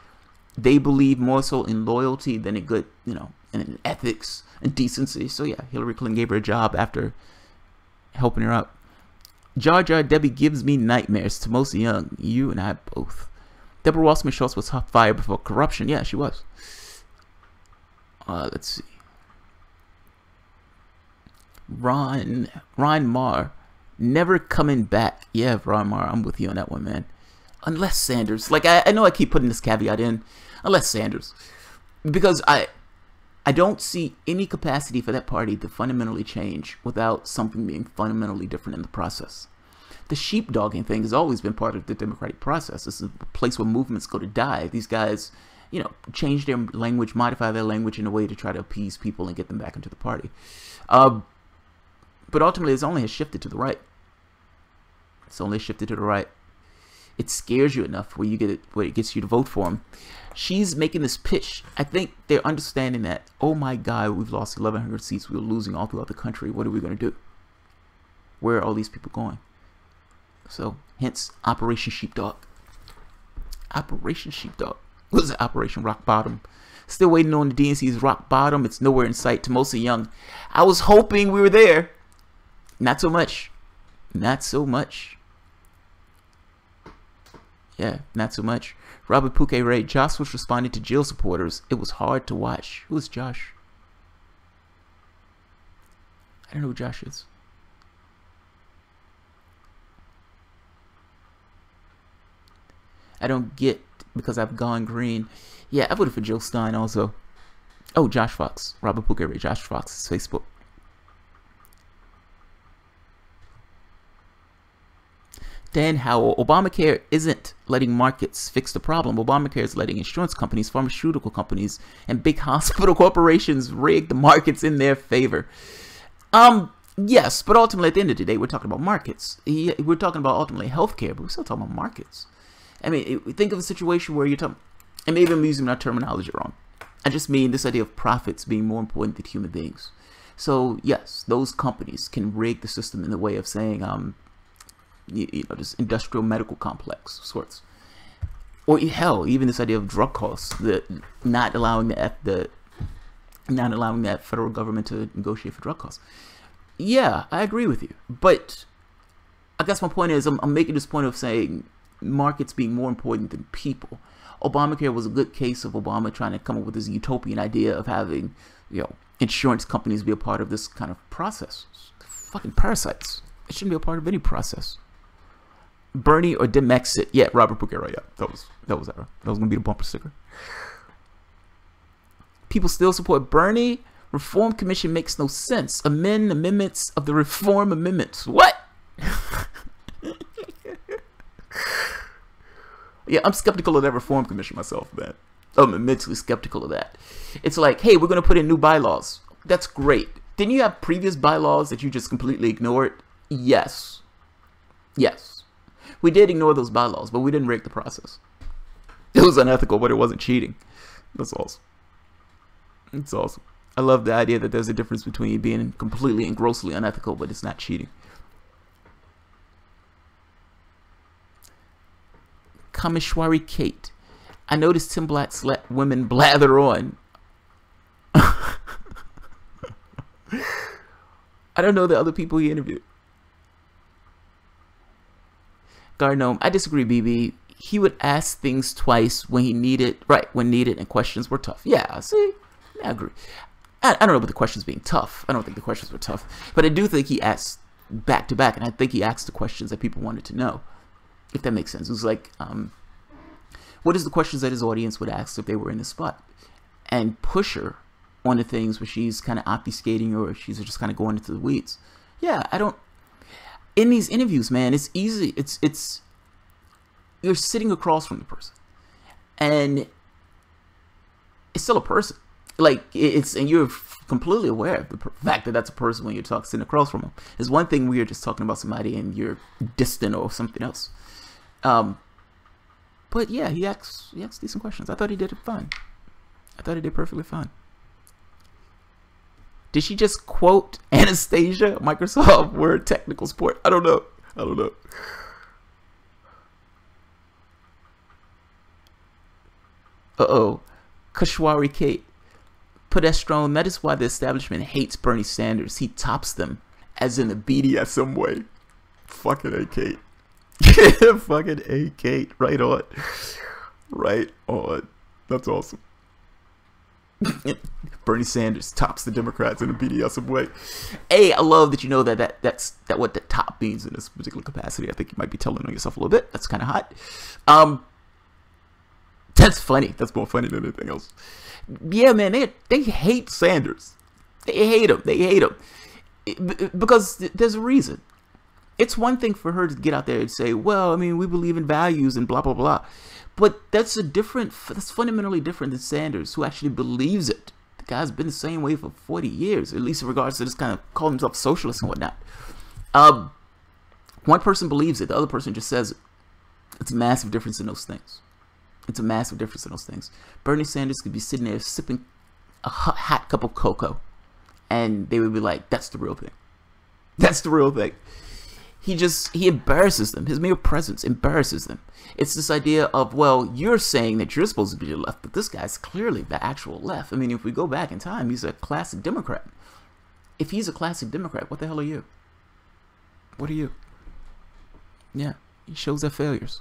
They believe more so in loyalty than in good, and in ethics and decency. So yeah, Hillary Clinton gave her a job after helping her out. Jar Jar Debbie gives me nightmares. Tomosa Young, you and I both. Deborah Wasserman Schultz was fired before corruption. Yeah, she was. Let's see. Ron Marr, never coming back. Yeah, Ron Marr, I'm with you on that one, man. Unless Sanders. Like, I know I keep putting this caveat in. Unless Sanders. Because I don't see any capacity for that party to fundamentally change without something being fundamentally different in the process. The sheepdogging thing has always been part of the democratic process. This is a place where movements go to die. These guys, change their language, modify their language in a way to try to appease people and get them back into the party. But ultimately, it's only has shifted to the right. It scares you enough where it gets you to vote for him. She's making this pitch. I think they're understanding that, oh my God, we've lost 1,100 seats. We're losing all throughout the country. What are we going to do? Where are all these people going? So, hence, Operation Sheepdog. Operation Sheepdog. What is it? Operation Rock Bottom. Still waiting on the DNC's Rock Bottom. It's nowhere in sight. Tomosa Young. I was hoping we were there. Not so much. Yeah, not so much. Robert Pouquet Ray, Josh was responding to Jill supporters. It was hard to watch. Who is Josh? I don't know who Josh is. I don't get because I've gone green. Yeah, I voted for Jill Stein also. Oh, Josh Fox. Robert Pouquet Ray, Josh Fox, Facebook. Dan Howell, Obamacare isn't letting markets fix the problem. Obamacare is letting insurance companies, pharmaceutical companies, and big hospital corporations rig the markets in their favor. Yes, but ultimately at the end of the day, we're talking about markets. We're talking about ultimately healthcare, but we're still talking about markets. I mean, think of a situation where you're talking, and maybe I'm using my terminology wrong. I just mean this idea of profits being more important than human beings. So yes, those companies can rig the system in the way of saying, this industrial medical complex of sorts, or hell, even this idea of drug costs, not allowing that federal government to negotiate for drug costs. Yeah, I agree with you, but I guess my point is I'm making this point of saying markets being more important than people. Obamacare was a good case of Obama trying to come up with this utopian idea of having insurance companies be a part of this kind of process. Fucking parasites. It shouldn't be a part of any process. Bernie or Demexit. Yeah, Robert Pouquet. Yeah, that was gonna be the bumper sticker. People still support Bernie. Reform Commission makes no sense. Amend amendments of the Reform Amendments. What? Yeah, I'm skeptical of that Reform Commission myself, man. I'm immensely skeptical of that. It's like, hey, we're gonna put in new bylaws. That's great. Didn't you have previous bylaws that you just completely ignored? Yes. We did ignore those bylaws, but we didn't rig the process. It was unethical, but it wasn't cheating. That's awesome. It's awesome. I love the idea that there's a difference between being completely and grossly unethical, but it's not cheating. Kamishwari Kate. I noticed Tim Black's let women blather on. I don't know the other people he interviewed. Garnome, I disagree, BB. He would ask things twice when he needed, when needed, and questions were tough. Yeah, see? I agree. I don't know about the questions being tough. I don't think the questions were tough. But I do think he asked back to back, and I think he asked the questions that people wanted to know, if that makes sense. It was like, what is the questions that his audience would ask if they were in the spot? And push her on the things where she's kind of obfuscating or she's just kind of going into the weeds. Yeah, I don't... In these interviews, man, it's easy. It's you're sitting across from the person. And it's still a person. Like, and you're completely aware of the fact that that's a person when you're sitting across from them. There's one thing when you're just talking about somebody and you're distant or something else. But yeah, he asks decent questions. I thought he did it fine. I thought he did perfectly fine. Did she just quote Anastasia, Microsoft Word technical support? I don't know. Uh-oh. Kashwari Kate. Pedestrone, that is why the establishment hates Bernie Sanders. He tops them, as in the BDSM way. Fucking A, Kate. Fucking A, Kate. Right on. Right on. That's awesome. Bernie Sanders tops the Democrats in a BDSM way. I love that you know that's what the top means in this particular capacity. I think you might be telling on yourself a little bit. That's kind of hot. That's funny. That's more funny than anything else. Yeah, man, they hate Sanders. They hate him. Because there's a reason. It's one thing for her to get out there and say, well, I mean, we believe in values and blah, blah, blah. But that's fundamentally different than Sanders, who actually believes it. The guy's been the same way for 40 years, at least in regards to this kind of calling himself socialist and whatnot. One person believes it, the other person just says it. It's a massive difference in those things. Bernie Sanders could be sitting there sipping a hot cup of cocoa, and they would be like, that's the real thing. That's the real thing. He embarrasses them. His mere presence embarrasses them. It's this idea of, well, you're saying that you're supposed to be the left, but this guy's clearly the actual left. I mean, if we go back in time, he's a classic Democrat. If he's a classic Democrat, what the hell are you? What are you? Yeah, he shows their failures.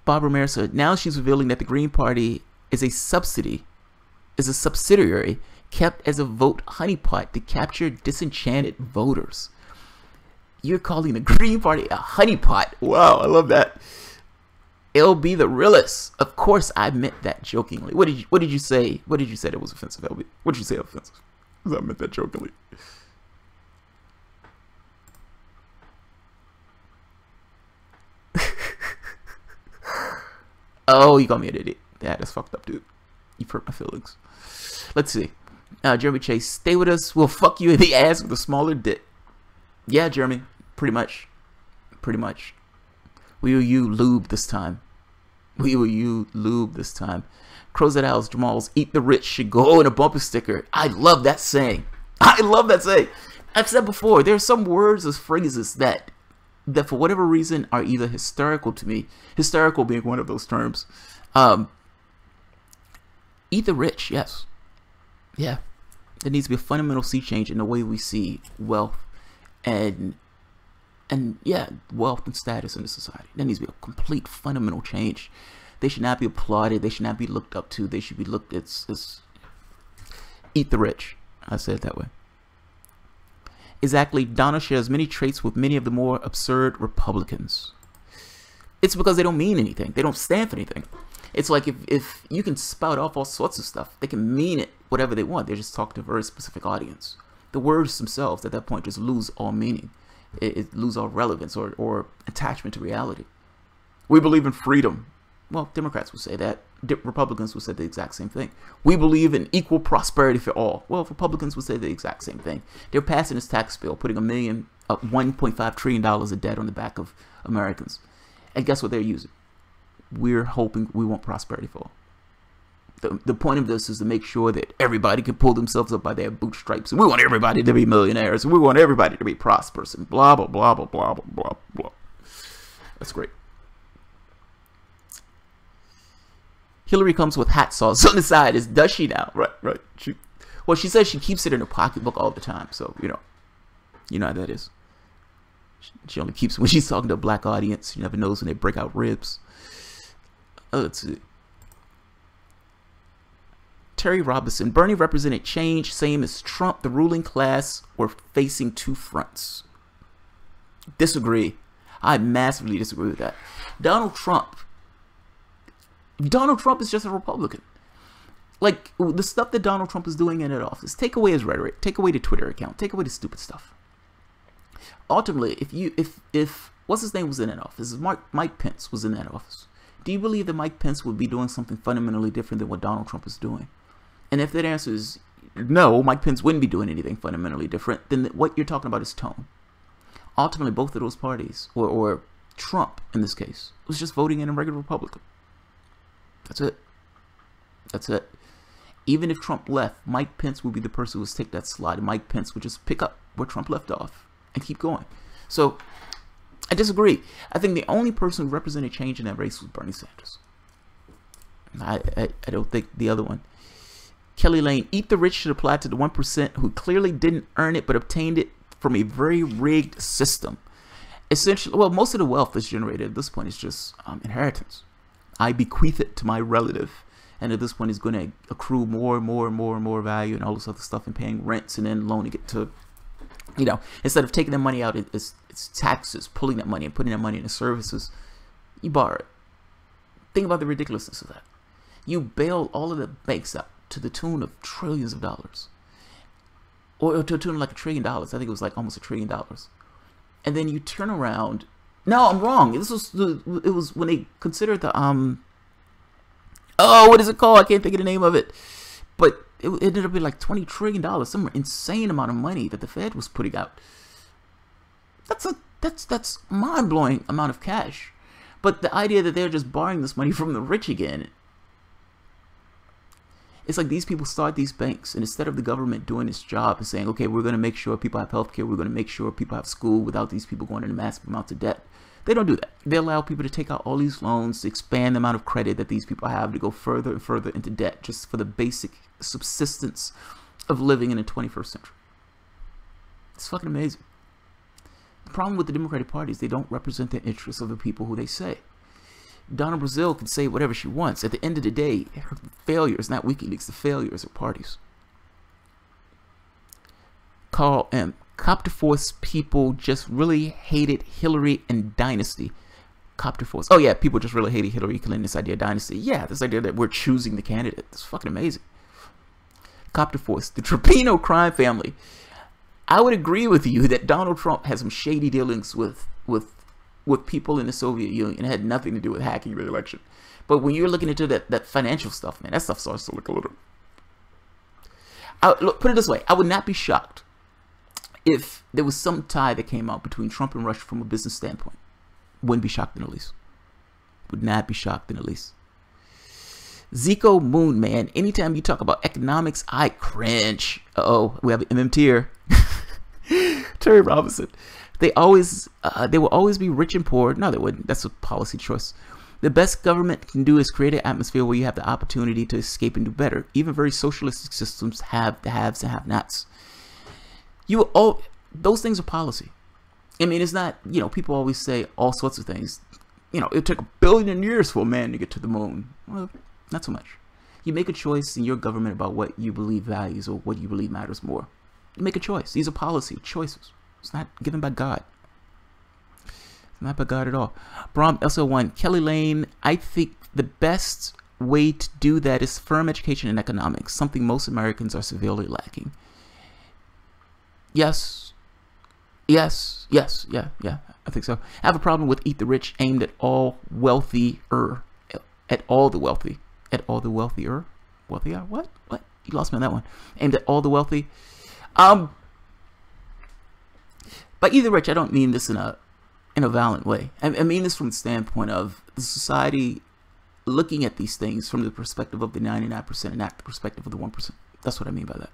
Bob Romero said, now she's revealing that the Green Party is a subsidiary kept as a vote honeypot to capture disenchanted voters. You're calling the Green Party a honeypot. Wow, I love that. LB the realist. Of course, I meant that jokingly. What did you say? What did you say that was offensive, LB? What did you say offensive? Because I meant that jokingly. Oh, you called me an idiot. Yeah, that's fucked up, dude. You've hurt my feelings. Let's see. Jeremy Chase, stay with us. We'll fuck you in the ass with a smaller dick. Yeah, Jeremy. Pretty much. We will you lube this time. Crozet Owls, Jamal's eat the rich should go in a bumper sticker. I love that saying. I've said before, there are some words or phrases that for whatever reason are either hysterical to me, hysterical being one of those terms. Eat the rich, yes. Yeah. There needs to be a fundamental sea change in the way we see wealth and wealth and status in the society. There needs to be a complete fundamental change. They should not be applauded. They should not be looked up to. They should be looked at as eat the rich. I say it that way. Exactly. Donna shares many traits with many of the more absurd Republicans. It's because they don't mean anything. They don't stand for anything. It's like if you can spout off all sorts of stuff, they can mean it whatever they want. They're just talking to a very specific audience. The words themselves at that point just lose all meaning. It lose all relevance or attachment to reality. We believe in freedom. Well, Democrats would say that. Republicans would say the exact same thing. We believe in equal prosperity for all. Well, Republicans would say the exact same thing. They're passing this tax bill, putting $1.5 trillion of debt on the back of Americans. And guess what they're using? We're hoping we want prosperity for all. The point of this is to make sure that everybody can pull themselves up by their bootstraps. And we want everybody to be millionaires. And we want everybody to be prosperous. And blah, blah, blah, blah, blah, blah, blah, blah. That's great. Hillary comes with hot sauce on the side. Does she now? Right. She says she keeps it in her pocketbook all the time. So, you know how that is. She only keeps it when she's talking to a black audience. She never knows when they break out ribs. Let's see. Terry Robinson, Bernie represented change, same as Trump. The ruling class were facing two fronts. Disagree. I massively disagree with that. Donald Trump is just a Republican. Like, the stuff that Donald Trump is doing in that office, take away his rhetoric, take away the Twitter account, take away the stupid stuff. Ultimately, if what's his name was in that office, Mike Pence was in that office, do you believe that Mike Pence would be doing something fundamentally different than what Donald Trump is doing? And if that answer is no, Mike Pence wouldn't be doing anything fundamentally different, then what you're talking about is tone. Ultimately, both of those parties, or Trump in this case, was just voting in a regular Republican. That's it. That's it. Even if Trump left, Mike Pence would be the person who would take that slide, and Mike Pence would just pick up where Trump left off and keep going. So, I disagree. I think the only person who represented change in that race was Bernie Sanders. I don't think the other one. Kelly Lane, eat the rich should apply to the 1% who clearly didn't earn it but obtained it from a very rigged system. Essentially, well, most of the wealth that's generated at this point is just inheritance. I bequeath it to my relative, and at this point is going to accrue more and more and more and more value and all this other stuff, and paying rents and then loaning it to, you know, instead of taking that money out, it's taxes, pulling that money and putting that money into services. You borrow it. Think about the ridiculousness of that. You bail all of the banks out to the tune of trillions of dollars, or to the tune of like $1 trillion. I think it was like almost $1 trillion. And then you turn around. No, I'm wrong. It was when they considered the what is it called? I can't think of the name of it. But it ended up being like $20 trillion, some insane amount of money that the Fed was putting out. That's mind-blowing amount of cash. But the idea that they're just borrowing this money from the rich again, it's like these people start these banks, and instead of the government doing its job and saying, okay, we're going to make sure people have health care, we're going to make sure people have school without these people going into massive amounts of debt, they don't do that. They allow people to take out all these loans to expand the amount of credit that these people have to go further and further into debt just for the basic subsistence of living in the 21st century. It's fucking amazing. The problem with the Democratic Party is they don't represent the interests of the people who they say. Donna Brazile can say whatever she wants. At the end of the day, her failures, not WikiLeaks, the failures are parties. Carl M. Copter Force people just really hated Hillary and Dynasty. Copter Force. Oh yeah, people just really hated Hillary Clinton, this idea of Dynasty. Yeah, this idea that we're choosing the candidate. It's fucking amazing. Copter Force. The Trapino crime family. I would agree with you that Donald Trump has some shady dealings with people in the Soviet Union. It had nothing to do with hacking the election. But when you're looking into that financial stuff, man, that stuff starts to look a little... Look, put it this way. I would not be shocked if there was some tie that came out between Trump and Russia from a business standpoint. Wouldn't be shocked in the least. Would not be shocked in the least. Zico Moon, man. Anytime you talk about economics, I cringe. Uh-oh, we have an MMT here. Terry Robinson. They will always be rich and poor. No, they wouldn't. That's a policy choice. The best government can do is create an atmosphere where you have the opportunity to escape and do better. Even very socialistic systems have the haves and have-nots. Those things are policy. I mean, it's not, people always say all sorts of things. It took 1 billion years for a man to get to the moon. Well, not so much. You make a choice in your government about what you believe values or what you believe matters more. You make a choice. These are policy choices. It's not given by God. It's not by God at all. Brom SL1, Kelly Lane, I think the best way to do that is firm education in economics, something most Americans are severely lacking. Yes. Yeah, I think so. I have a problem with Eat the Rich aimed at all wealthier. At all the wealthy. At all the wealthier? Wealthier? What? You lost me on that one. Aimed at all the wealthy. By Eat the Rich, I don't mean this in a violent way. I mean this from the standpoint of the society looking at these things from the perspective of the 99% and not the perspective of the 1%. That's what I mean by that.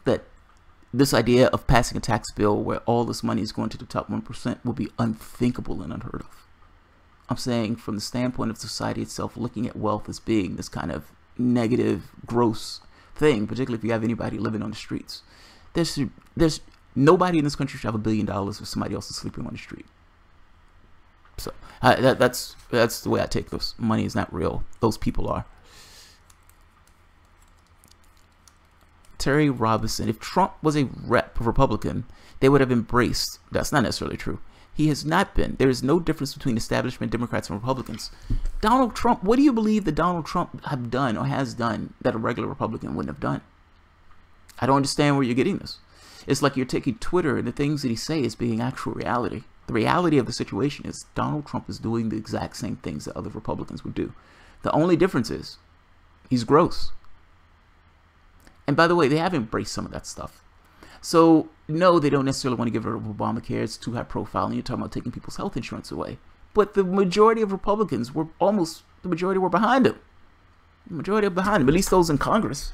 That this idea of passing a tax bill where all this money is going to the top 1% will be unthinkable and unheard of. I'm saying from the standpoint of society itself looking at wealth as being this kind of negative, gross thing, particularly if you have anybody living on the streets. There's nobody in this country should have $1 billion if somebody else is sleeping on the street. So that's the way I take this. Money is not real. Those people are. Terry Robinson, if Trump was a Republican, they would have embraced. That's not necessarily true. He has not been. There is no difference between establishment Democrats and Republicans. Donald Trump, what do you believe that Donald Trump have done or has done that a regular Republican wouldn't have done? I don't understand where you're getting this. It's like you're taking Twitter and the things that he say as being actual reality. The reality of the situation is Donald Trump is doing the exact same things that other Republicans would do. The only difference is he's gross. And by the way, they have embraced some of that stuff. So, no, they don't necessarily want to get rid of Obamacare. It's too high profile, and you're talking about taking people's health insurance away. But the majority of Republicans were the majority were behind him. The majority are behind him, at least those in Congress.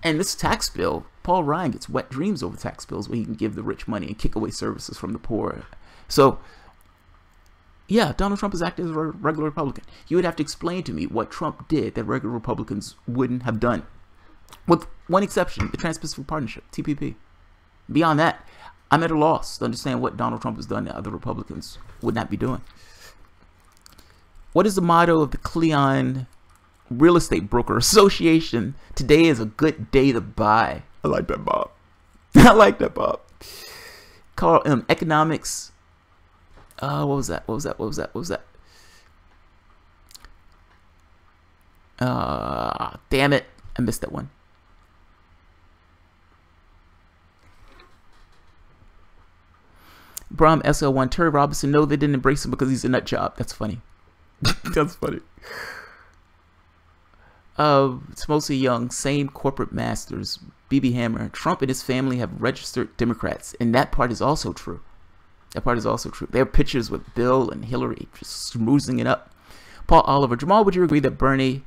And this tax bill, Paul Ryan gets wet dreams over tax bills where he can give the rich money and kick away services from the poor. So, yeah, Donald Trump is acting as a regular Republican. You would have to explain to me what Trump did that regular Republicans wouldn't have done. With one exception, the Trans-Pacific Partnership, TPP. Beyond that, I'm at a loss to understand what Donald Trump has done that other Republicans would not be doing. What is the motto of the Cleon Real Estate Broker Association? Today is a good day to buy. I like that, Bob. I like that, Bob. Carl M. Economics. What was that? Damn it. I missed that one. Brom SL1, Terry Robinson, no, they didn't embrace him because he's a nut job. That's funny. That's funny. It's mostly young, same corporate masters. BB Hammer, Trump and his family have registered Democrats, and that part is also true. That part is also true. There are pictures with Bill and Hillary just smoozing it up. Paul Oliver, Jamal, would you agree with Bernie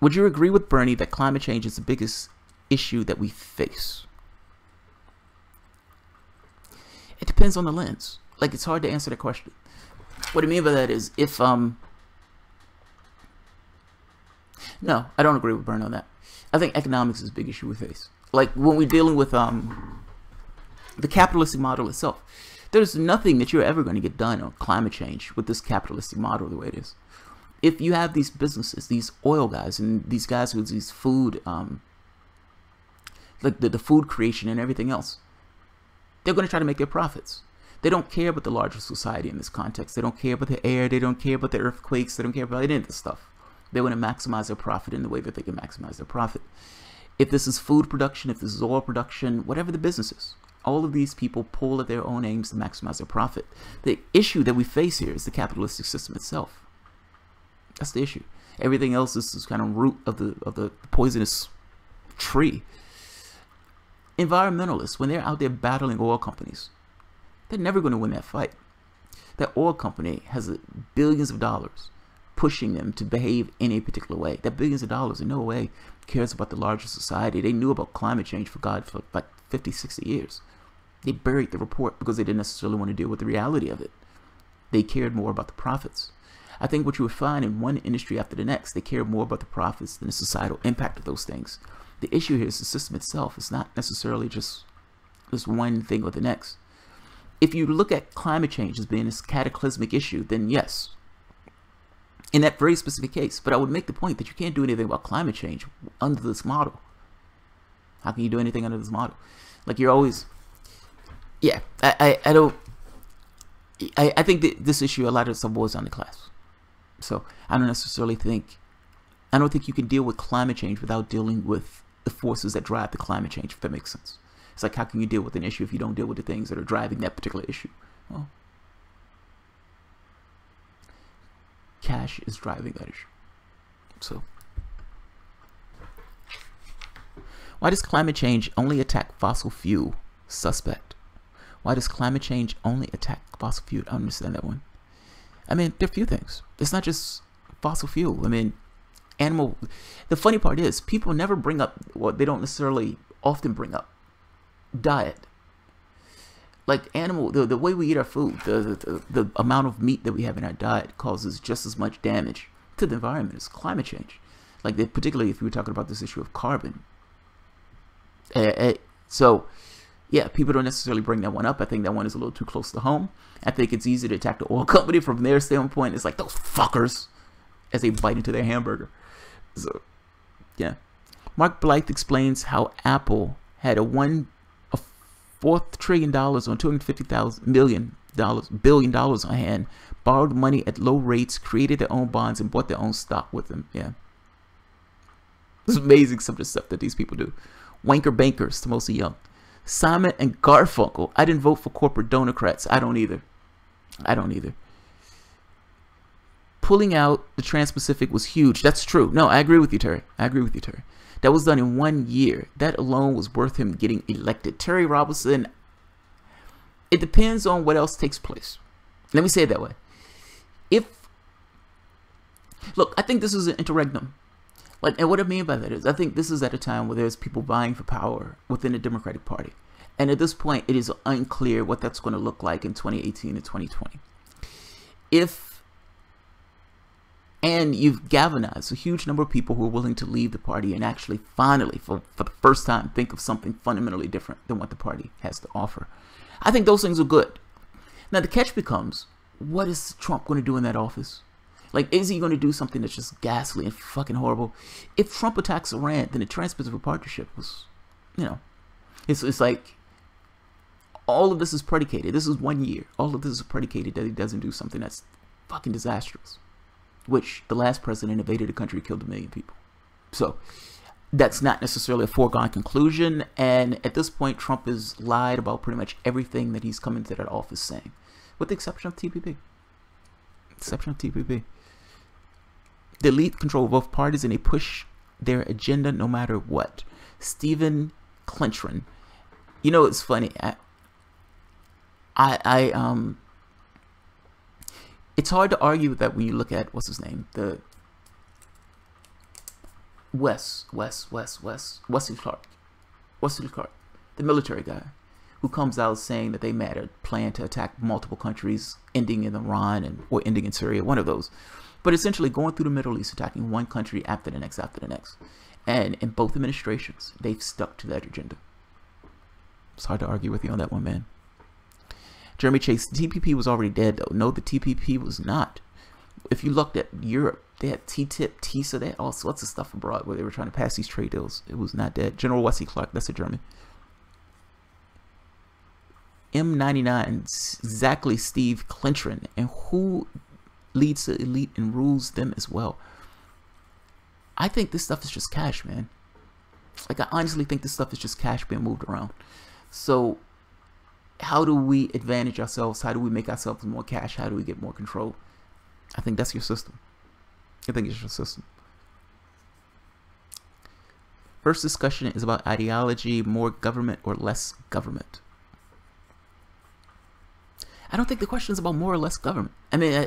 that climate change is the biggest issue that we face? It depends on the lens. Like, it's hard to answer that question. What I mean by that is if no, I don't agree with Bernie on that. I think economics is a big issue we face. Like when we're dealing with the capitalistic model itself, there's nothing that you're ever going to get done on climate change with this capitalistic model the way it is. If you have these businesses, these oil guys, and these guys with these food, like the food creation and everything else, they're going to try to make their profits. They don't care about the larger society in this context. They don't care about the air. They don't care about the earthquakes. They don't care about any of this stuff. They want to maximize their profit in the way that they can maximize their profit. If this is food production, if this is oil production, whatever the business is, all of these people pull at their own aims to maximize their profit. The issue that we face here is the capitalistic system itself. That's the issue. Everything else is this kind of root of the poisonous tree. Environmentalists, when they're out there battling oil companies, they're never going to win that fight. That oil company has billions of dollars pushing them to behave in a particular way. That billions of dollars in no way cares about the larger society. They knew about climate change for like 50, 60 years. They buried the report because they didn't necessarily want to deal with the reality of it. They cared more about the profits. I think what you would find in one industry after the next, they care more about the profits than the societal impact of those things. The issue here is the system itself. It's not necessarily just this one thing or the next. If you look at climate change as being this cataclysmic issue, then yes, in that very specific case. But I would make the point that you can't do anything about climate change under this model. How can you do anything under this model? Like you're always, yeah, I think that this issue, a lot of stuff boils down to class. So I don't think you can deal with climate change without dealing with the forces that drive the climate change, if that makes sense. It's like, how can you deal with an issue if you don't deal with the things that are driving that particular issue? Well, cash is driving that issue. So, why does climate change only attack fossil fuel? Suspect. Why does climate change only attack fossil fuel? I don't understand that one. I mean, there are a few things. It's not just fossil fuel. I mean, the funny part is people never bring up, well, they don't necessarily often bring up diet. Like the way we eat our food, the amount of meat that we have in our diet causes just as much damage to the environment as climate change. Like particularly if we were talking about this issue of carbon. So yeah, people don't necessarily bring that one up. I think that one is a little too close to home. I think it's easy to attack the oil company from their standpoint. It's like, those fuckers, as they bite into their hamburger. So, yeah. Mark Blythe explains how Apple had a $4 trillion on $250 billion on hand, borrowed money at low rates, created their own bonds, and bought their own stock with them. Yeah. It's amazing some of the stuff that these people do. Wanker bankers to mostly young. Simon and Garfunkel. I didn't vote for corporate Democrats. I don't either. Pulling out the Trans-Pacific was huge. That's true. No, I agree with you, Terry. That was done in 1 year. That alone was worth him getting elected. Terry Robinson, it depends on what else takes place. Let me say it that way. Look, I think this is an interregnum. And what I mean by that is, I think this is at a time where there's people vying for power within the Democratic Party. And at this point, it is unclear what that's going to look like in 2018 and 2020. And you've galvanized a huge number of people who are willing to leave the party and actually finally, for the first time, think of something fundamentally different than what the party has to offer. I think those things are good. Now, the catch becomes, what is Trump going to do in that office? Is he going to do something that's just ghastly and fucking horrible? If Trump attacks Iran, then the Trans-Pacific Partnership was, it's like all of this is predicated. This is 1 year. All of this is predicated that he doesn't do something that's fucking disastrous, which the last president invaded a country, killed 1 million people. So that's not necessarily a foregone conclusion. And at this point, Trump has lied about pretty much everything that he's come into that office saying, with the exception of TPP. The elite control both parties and they push their agenda no matter what. Stephen Clinton. It's funny. It's hard to argue with that when you look at, what's his name? The Wesley Clark. The military guy who comes out saying that they made a plan to attack multiple countries, ending in Iran or ending in Syria, one of those. But essentially going through the Middle East, attacking one country after the next. And in both administrations, they've stuck to that agenda. It's hard to argue with you on that one, man. Jeremy Chase, the TPP was already dead, though. No, the TPP was not. If you looked at Europe, they had TTIP, TISA, they had all sorts of stuff abroad where they were trying to pass these trade deals. It was not dead. General Wesley Clark, that's a German. M99, exactly, Steve Clinton. And who leads the elite and rules them as well? I think this stuff is just cash, man. I honestly think this stuff is just cash being moved around. So how do we advantage ourselves? How do we make ourselves more cash? How do we get more control? I think that's your system. I think it's your system. First discussion is about ideology, more government or less government. I don't think the question is about more or less government. I mean,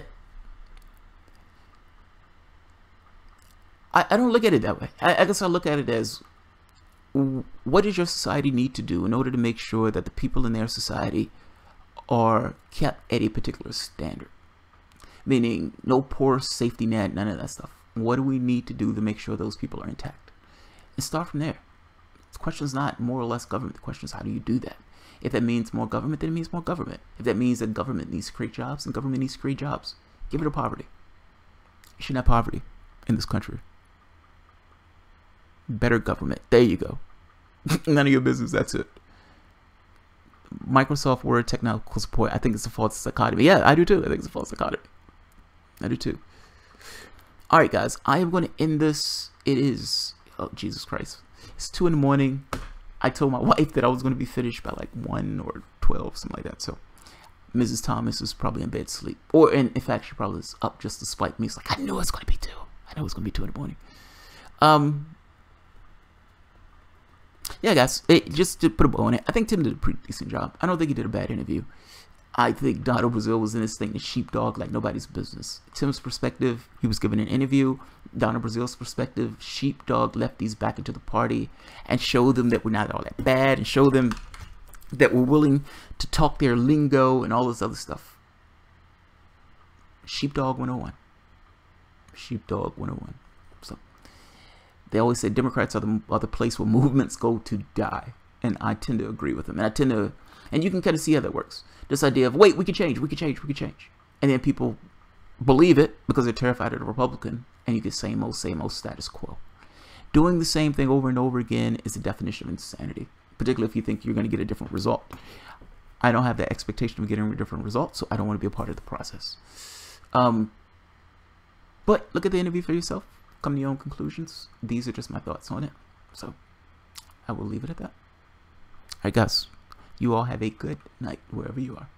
I don't look at it that way. I guess I look at it as, what does your society need to do in order to make sure that the people in their society are kept at a particular standard? Meaning, no poor safety net, none of that stuff. What do we need to do to make sure those people are intact? And start from there. The question is not more or less government. The question is, how do you do that? If that means more government, then it means more government. If that means that government needs to create jobs, then government needs to create jobs. Give it to poverty. You shouldn't have poverty in this country. Better government. There you go. None of your business. That's it. Microsoft Word technical support. I think it's a false dichotomy. Yeah, I do too. I think it's a false dichotomy. I do too. All right, guys. I am going to end this. It is, oh, Jesus Christ. It's 2 in the morning. I told my wife that I was going to be finished by like 1 or 12, something like that. So Mrs. Thomas is probably in bed asleep. Or in fact, she probably is up just to spite me. It's like, I knew it was going to be 2. I know it's going to be 2 in the morning. Yeah, guys, just to put a bow on it, I think Tim did a pretty decent job. I don't think he did a bad interview. I think Donna Brazile was in this thing, the sheepdog, like nobody's business. Tim's perspective, he was given an interview. Donna Brazile's perspective, sheepdog lefties back into the party and show them that we're not all that bad and show them that we're willing to talk their lingo and all this other stuff. Sheepdog 101. Sheepdog 101. So they always say Democrats are the place where movements go to die. And I tend to agree with them. And you can kind of see how that works. This idea of, wait, we can change. And then people believe it because they're terrified of the Republican. And you get same old status quo. Doing the same thing over and over again is the definition of insanity, particularly if you think you're going to get a different result. I don't have the expectation of getting a different result, so I don't want to be a part of the process. But look at the interview for yourself. Come to your own conclusions. These are just my thoughts on it. So I will leave it at that. All right, guys. You all have a good night wherever you are.